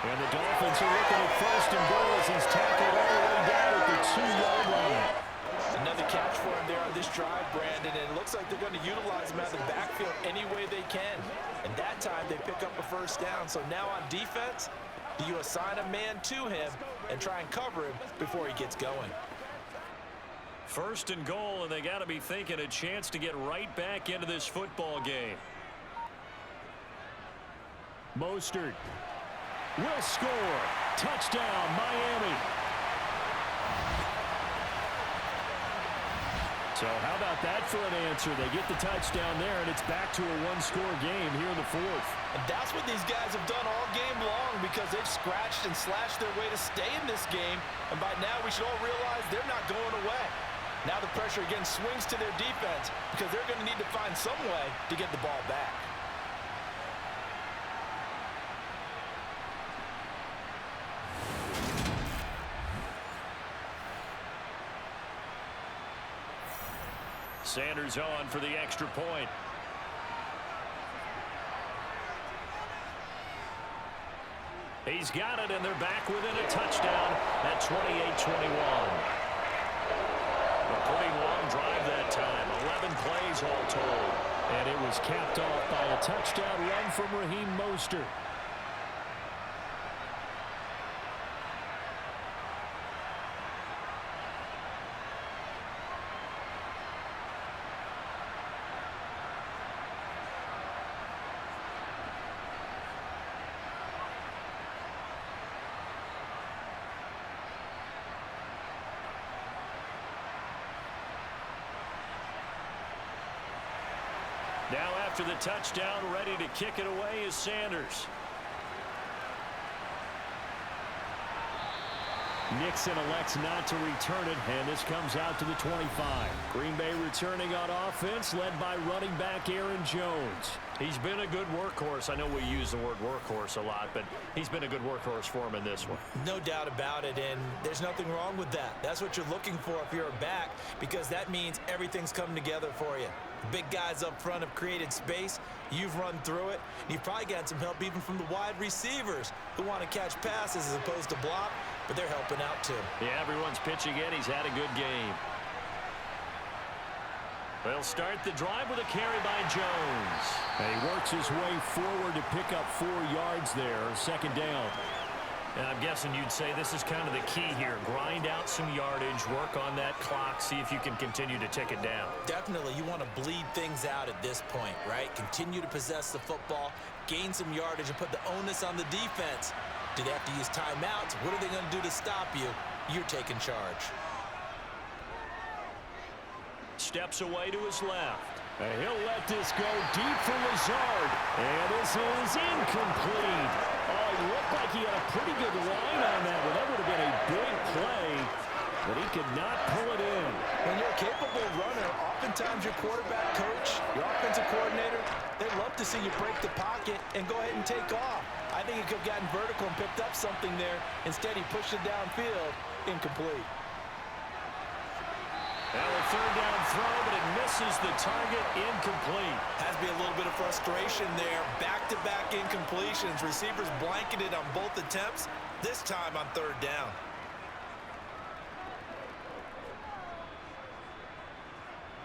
And the Dolphins are looking at 1st and goal as he's tackled all the way down at the 2-yard line. Another catch for him there on this drive, Brandon, and it looks like they're going to utilize him out of the backfield any way they can. And that time they pick up a first down. So now on defense, do you assign a man to him and try and cover him before he gets going? 1st and goal, and they got to be thinking a chance to get right back into this football game. Mostert will score. Touchdown, Miami. So how about that for an answer? They get the touchdown there, and it's back to a one-score game here in the 4th. And that's what these guys have done all game long because they've scratched and slashed their way to stay in this game. And by now, we should all realize they're not going away. Now the pressure again swings to their defense because they're going to need to find some way to get the ball back. Sanders on for the extra point. He's got it, and they're back within a touchdown at 28-21. A pretty long drive that time. 11 plays all told. And it was capped off by a touchdown run from Raheem Mostert. Now after the touchdown, ready to kick it away is Sanders. Nixon elects not to return it, and this comes out to the 25. Green Bay returning on offense, led by running back Aaron Jones. He's been a good workhorse. I know we use the word workhorse a lot, but he's been a good workhorse for him in this one. No doubt about it, and there's nothing wrong with that. That's what you're looking for if you're a back, because that means everything's come together for you. The big guys up front have created space. You've run through it. And you've probably got some help even from the wide receivers who want to catch passes as opposed to block, but they're helping out too. Yeah, everyone's pitching in. He's had a good game. They'll start the drive with a carry by Jones. And he works his way forward to pick up 4 yards there, 2nd down. And I'm guessing you'd say this is kind of the key here. Grind out some yardage, work on that clock, see if you can continue to tick it down. Definitely, you want to bleed things out at this point, right? Continue to possess the football, gain some yardage, and put the onus on the defense. Do they have to use timeouts? What are they going to do to stop you? You're taking charge. Steps away to his left. And he'll let this go deep for Lazard. And this is incomplete. Oh, it looked like he had a pretty good line on that one. That would have been a big play, but he could not pull it in. When you're a capable runner, oftentimes your quarterback coach, your offensive coordinator, they love to see you break the pocket and go ahead and take off. I think he could have gotten vertical and picked up something there. Instead, he pushed it downfield, incomplete. Now a 3rd down throw, but it misses the target, incomplete. Has to be a little bit of frustration there. Back-to-back incompletions. Receivers blanketed on both attempts, this time on 3rd down.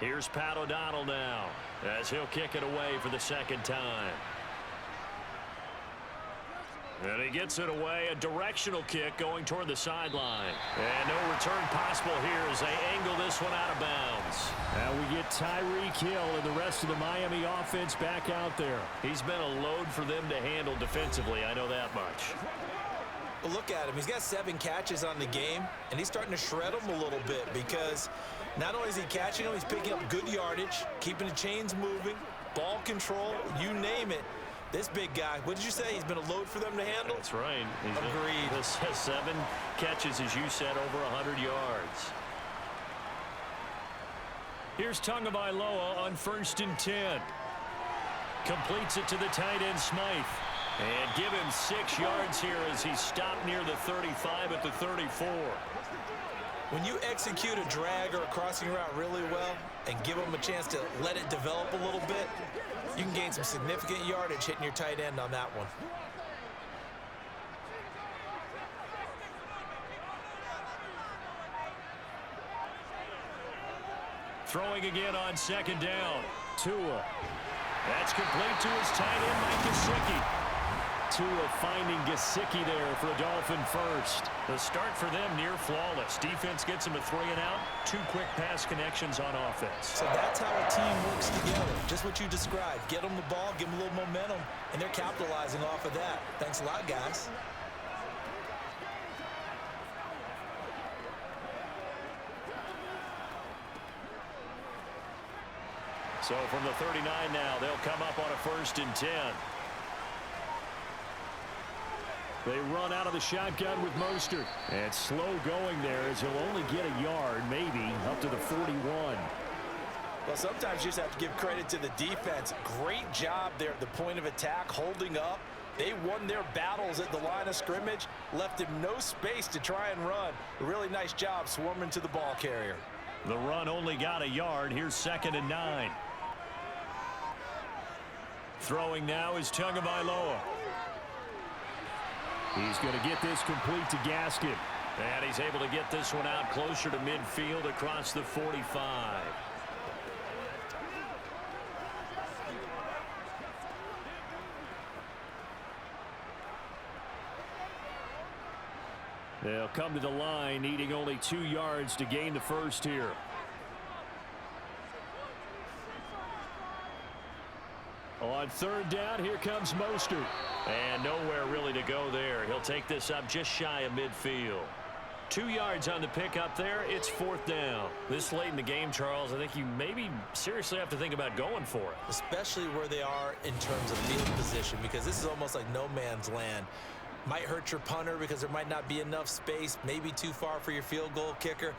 Here's Pat O'Donnell now as he'll kick it away for the second time. And he gets it away, a directional kick going toward the sideline. And no return possible here as they angle this one out of bounds. Now we get Tyreek Hill and the rest of the Miami offense back out there. He's been a load for them to handle defensively, I know that much. Well, look at him. He's got 7 catches on the game, and he's starting to shred them a little bit because not only is he catching them, he's picking up good yardage, keeping the chains moving, ball control, you name it. This big guy, what did you say? He's been a load for them to handle? That's right. Agreed. This has 7 catches, as you said, over 100 yards. Here's Tagovailoa on 1st and 10. Completes it to the tight end, Smythe. And give him 6 yards here as he stopped near the 35 at the 34. When you execute a drag or a crossing route really well and give them a chance to let it develop a little bit, you can gain some significant yardage hitting your tight end on that one. Throwing again on 2nd down. Tua. That's complete to his tight end, Mike Gesicki. Tua finding Gesicki there for a Dolphin first. The start for them near flawless. Defense gets him a 3-and-out. 2 quick pass connections on offense. So that's how a team works together. Just what you described. Get them the ball, give them a little momentum, and they're capitalizing off of that. Thanks a lot, guys. So from the 39 now, they'll come up on a 1st and 10. They run out of the shotgun with Mostert. And slow going there as he'll only get a yard, maybe, up to the 41. Well, sometimes you just have to give credit to the defense. Great job there at the point of attack, holding up. They won their battles at the line of scrimmage, left him no space to try and run. A really nice job swarming to the ball carrier. The run only got a yard. Here's 2nd and 9. Throwing now is Tagovailoa. He's going to get this complete to Gaskin. And he's able to get this one out closer to midfield across the 45. They'll come to the line, needing only 2 yards to gain the first here. On 3rd down, here comes Mostert. And nowhere really to go there. He'll take this up just shy of midfield. 2 yards on the pickup there. It's 4th down. This late in the game, Charles, I think you maybe seriously have to think about going for it. Especially where they are in terms of field position, because this is almost like no man's land. Might hurt your punter because there might not be enough space, maybe too far for your field goal kicker.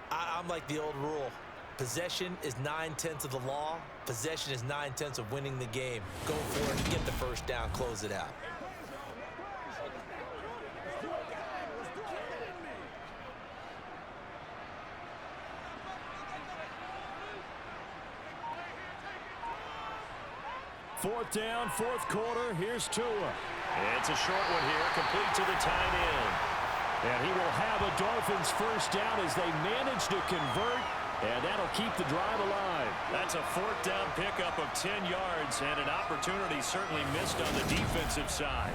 I'm like the old rule. Possession is 9/10 of the law. Possession is 9/10 of winning the game. Go for it, get the first down, close it out. Fourth down, 4th quarter. Here's Tua. It's a short one here, complete to the tight end. And he will have a Dolphins first down as they manage to convert. And that'll keep the drive alive. That's a 4th down pickup of 10 yards and an opportunity certainly missed on the defensive side.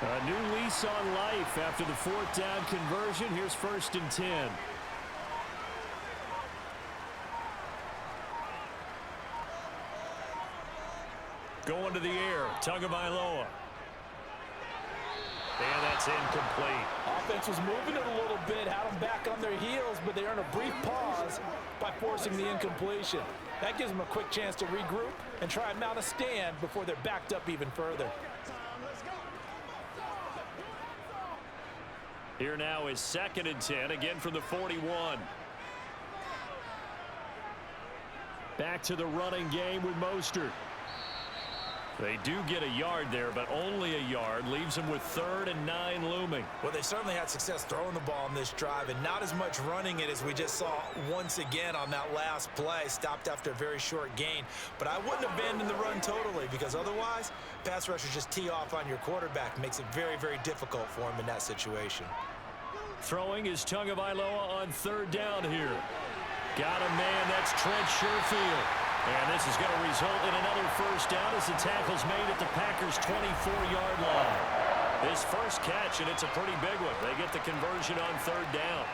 A new lease on life after the 4th down conversion. Here's 1st and 10. Going to the air, Tagovailoa. And that's incomplete. Offense was moving it a little bit, had them back on their heels, but they earn a brief pause by forcing the incompletion. That gives them a quick chance to regroup and try and mount a stand before they're backed up even further. Here now is 2nd and 10, again from the 41. Back to the running game with Mostert. They do get a yard there, but only a yard. Leaves them with 3rd and 9 looming. Well, they certainly had success throwing the ball in this drive, and not as much running it as we just saw once again on that last play. Stopped after a very short gain. But I wouldn't abandon the run totally, because otherwise, pass rushers just tee off on your quarterback. Makes it very, very difficult for him in that situation. Throwing is Tagovailoa on 3rd down here. Got a man, that's Trent Sherfield. And this is going to result in another first down as the tackle's made at the Packers' 24-yard line. This first catch, and it's a pretty big one. They get the conversion on 3rd down.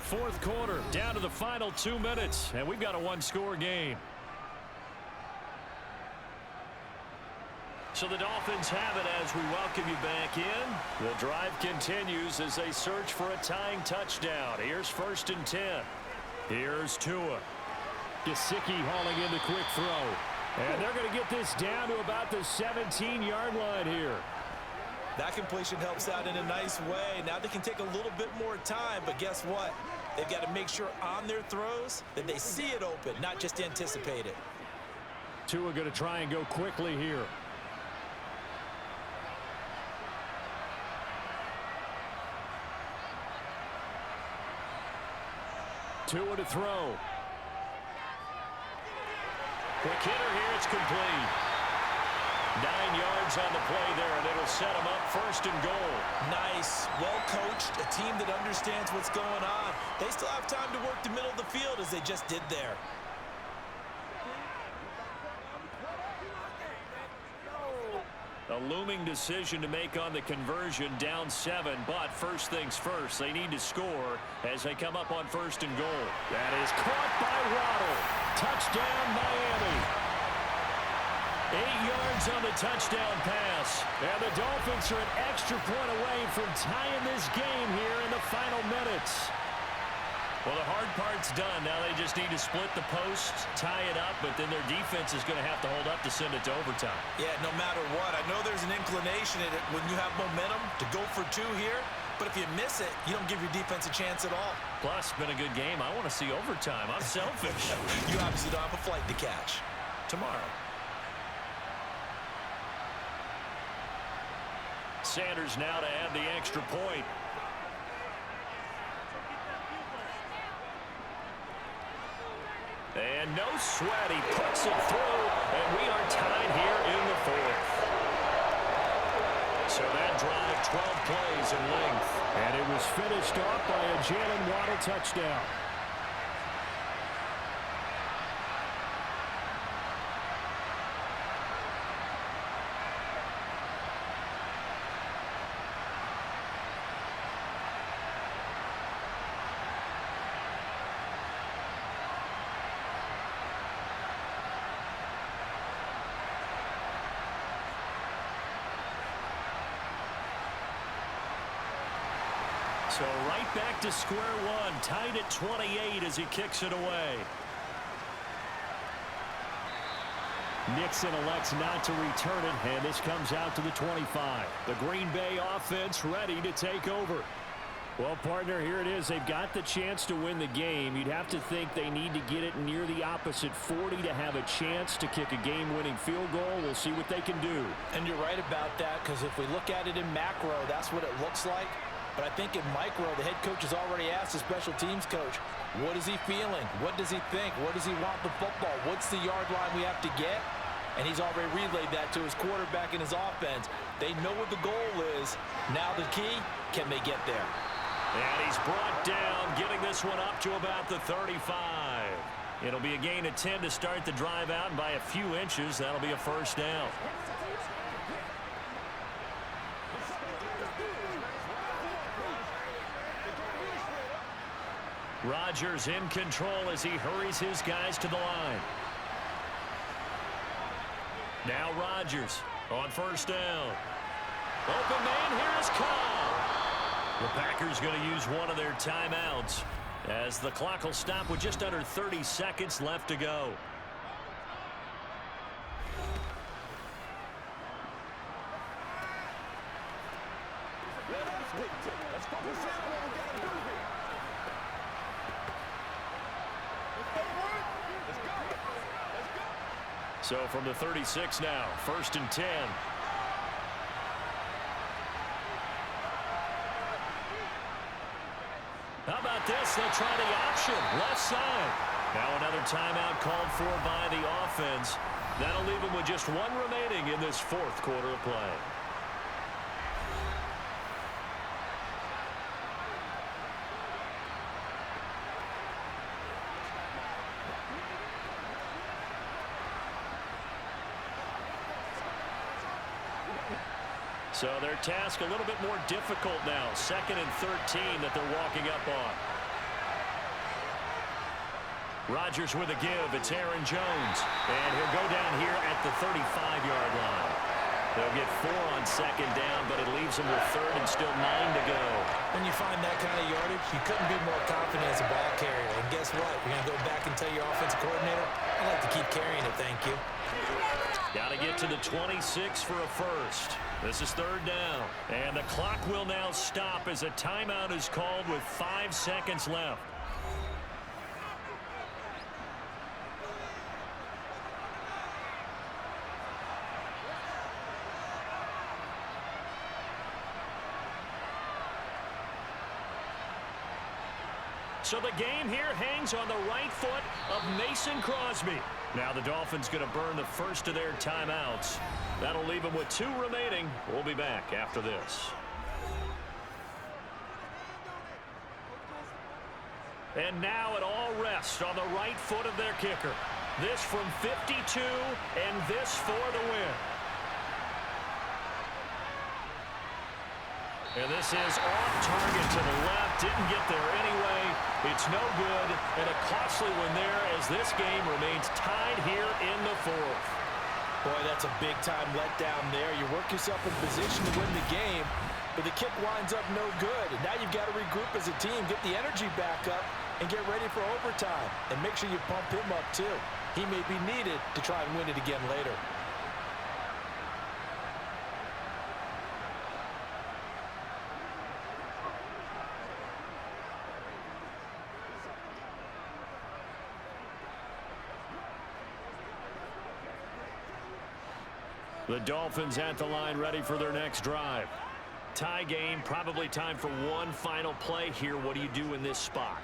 Fourth quarter, down to the final 2 minutes, and we've got a one-score game. So the Dolphins have it as we welcome you back in. The drive continues as they search for a tying touchdown. Here's 1st and 10. Here's Tua. Gesicki hauling in the quick throw. And they're going to get this down to about the 17-yard line here. That completion helps out in a nice way. Now they can take a little bit more time, but guess what? They've got to make sure on their throws that they see it open, not just anticipate it. Tua going to try and go quickly here. Tua to throw. Quick hitter here, it's complete. 9 yards on the play there, and it'll set them up 1st and goal. Nice, well coached, a team that understands what's going on. They still have time to work the middle of the field as they just did there. A looming decision to make on the conversion, down 7, but first things first, they need to score as they come up on 1st and goal. That is caught by Waddle. Touchdown, Miami. 8 yards on the touchdown pass. And the Dolphins are an extra point away from tying this game here in the final minutes. Well, the hard part's done. Now they just need to split the post, tie it up, but then their defense is going to have to hold up to send it to overtime. Yeah, no matter what. I know there's an inclination in it when you have momentum to go for 2 here, but if you miss it, you don't give your defense a chance at all. Plus, been a good game. I want to see overtime. I'm selfish. You obviously don't have a flight to catch. Tomorrow. Sanders now to add the extra point. And no sweat, he puts it through, and we are tied here in the 4th. So that drive, 12 plays in length. And it was finished off by a Jalen Waddle touchdown. So right back to square one, tied at 28 as he kicks it away. Nixon elects not to return it, and this comes out to the 25. The Green Bay offense ready to take over. Well, partner, here it is. They've got the chance to win the game. You'd have to think they need to get it near the opposite 40 to have a chance to kick a game-winning field goal. We'll see what they can do. And you're right about that, because if we look at it in macro, that's what it looks like. But I think in micro, the head coach has already asked the special teams coach, what is he feeling? What does he think? What does he want the football? What's the yard line we have to get? And he's already relayed that to his quarterback and his offense. They know what the goal is. Now the key, can they get there? And he's brought down, getting this one up to about the 35. It'll be a gain of 10 to start the drive out, and by a few inches, that'll be a first down. Rodgers in control as he hurries his guys to the line. Now Rodgers on first down. Open man, here is Cobb. The Packers going to use one of their timeouts as the clock will stop with just under 30 seconds left to go. Let's go. Let's see what we got to do here. Let's go. Let's go. So from the 36 now, 1st and 10. How about this? They'll try the option, left side. Now another timeout called for by the offense. That'll leave them with just one remaining in this 4th quarter of play. So their task a little bit more difficult now. 2nd and 13 that they're walking up on. Rodgers with a give. It's Aaron Jones. And he'll go down here at the 35-yard line. They'll get 4 on 2nd down, but it leaves them with 3rd and still 9 to go. When you find that kind of yardage, you couldn't be more confident as a ball carrier. And guess what? You're going to go back and tell your offensive coordinator, I'd like to keep carrying it, thank you. Got to get to the 26 for a first. This is 3rd down. And the clock will now stop as a timeout is called with 5 seconds left. So the game here hangs on the right foot of Mason Crosby. Now the Dolphins going to burn the first of their timeouts. That'll leave them with 2 remaining. We'll be back after this. And now it all rests on the right foot of their kicker. This from 52 and this for the win. And this is off target to the left. Didn't get there anyway. It's no good. And a costly one there as this game remains tied here in the 4th. Boy, that's a big-time letdown there. You work yourself in position to win the game, but the kick winds up no good. And now you've got to regroup as a team, get the energy back up, and get ready for overtime. And make sure you pump him up, too. He may be needed to try and win it again later. The Dolphins at the line ready for their next drive. Tie game, probably time for one final play here. What do you do in this spot?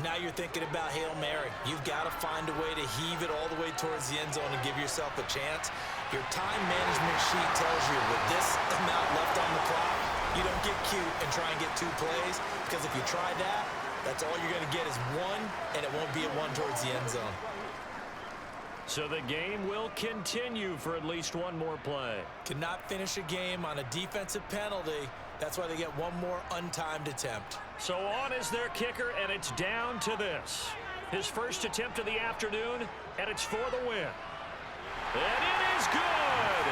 Now you're thinking about Hail Mary. You've got to find a way to heave it all the way towards the end zone and give yourself a chance. Your time management sheet tells you with this amount left on the clock, you don't get cute and try and get 2 plays, because if you try that, that's all you're going to get is 1, and it won't be a 1 towards the end zone. So the game will continue for at least one more play. Cannot finish a game on a defensive penalty. That's why they get one more untimed attempt. So on is their kicker, and it's down to this. His first attempt of the afternoon, and it's for the win. And it is good!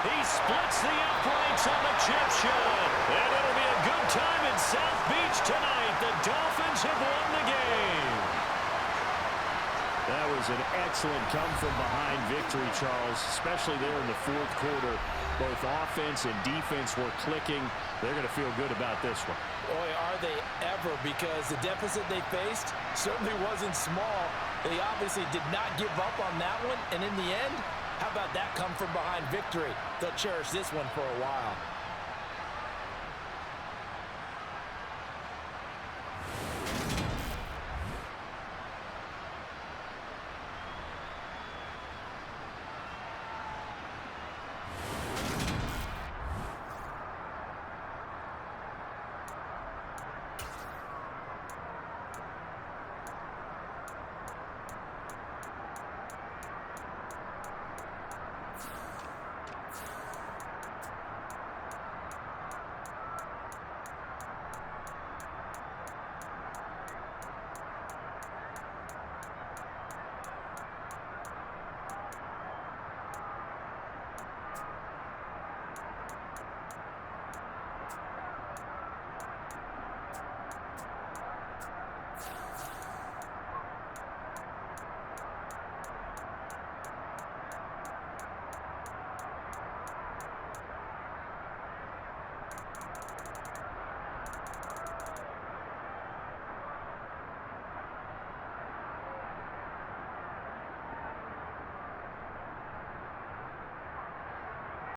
He splits the uprights on the chip shot. And it'll be a good time in South Beach tonight. The Dolphins have won the game. That was an excellent come-from-behind victory, Charles, especially there in the 4th quarter. Both offense and defense were clicking. They're going to feel good about this one. Boy, are they ever, because the deficit they faced certainly wasn't small. They obviously did not give up on that one, and in the end, how about that come-from-behind victory? They'll cherish this one for a while.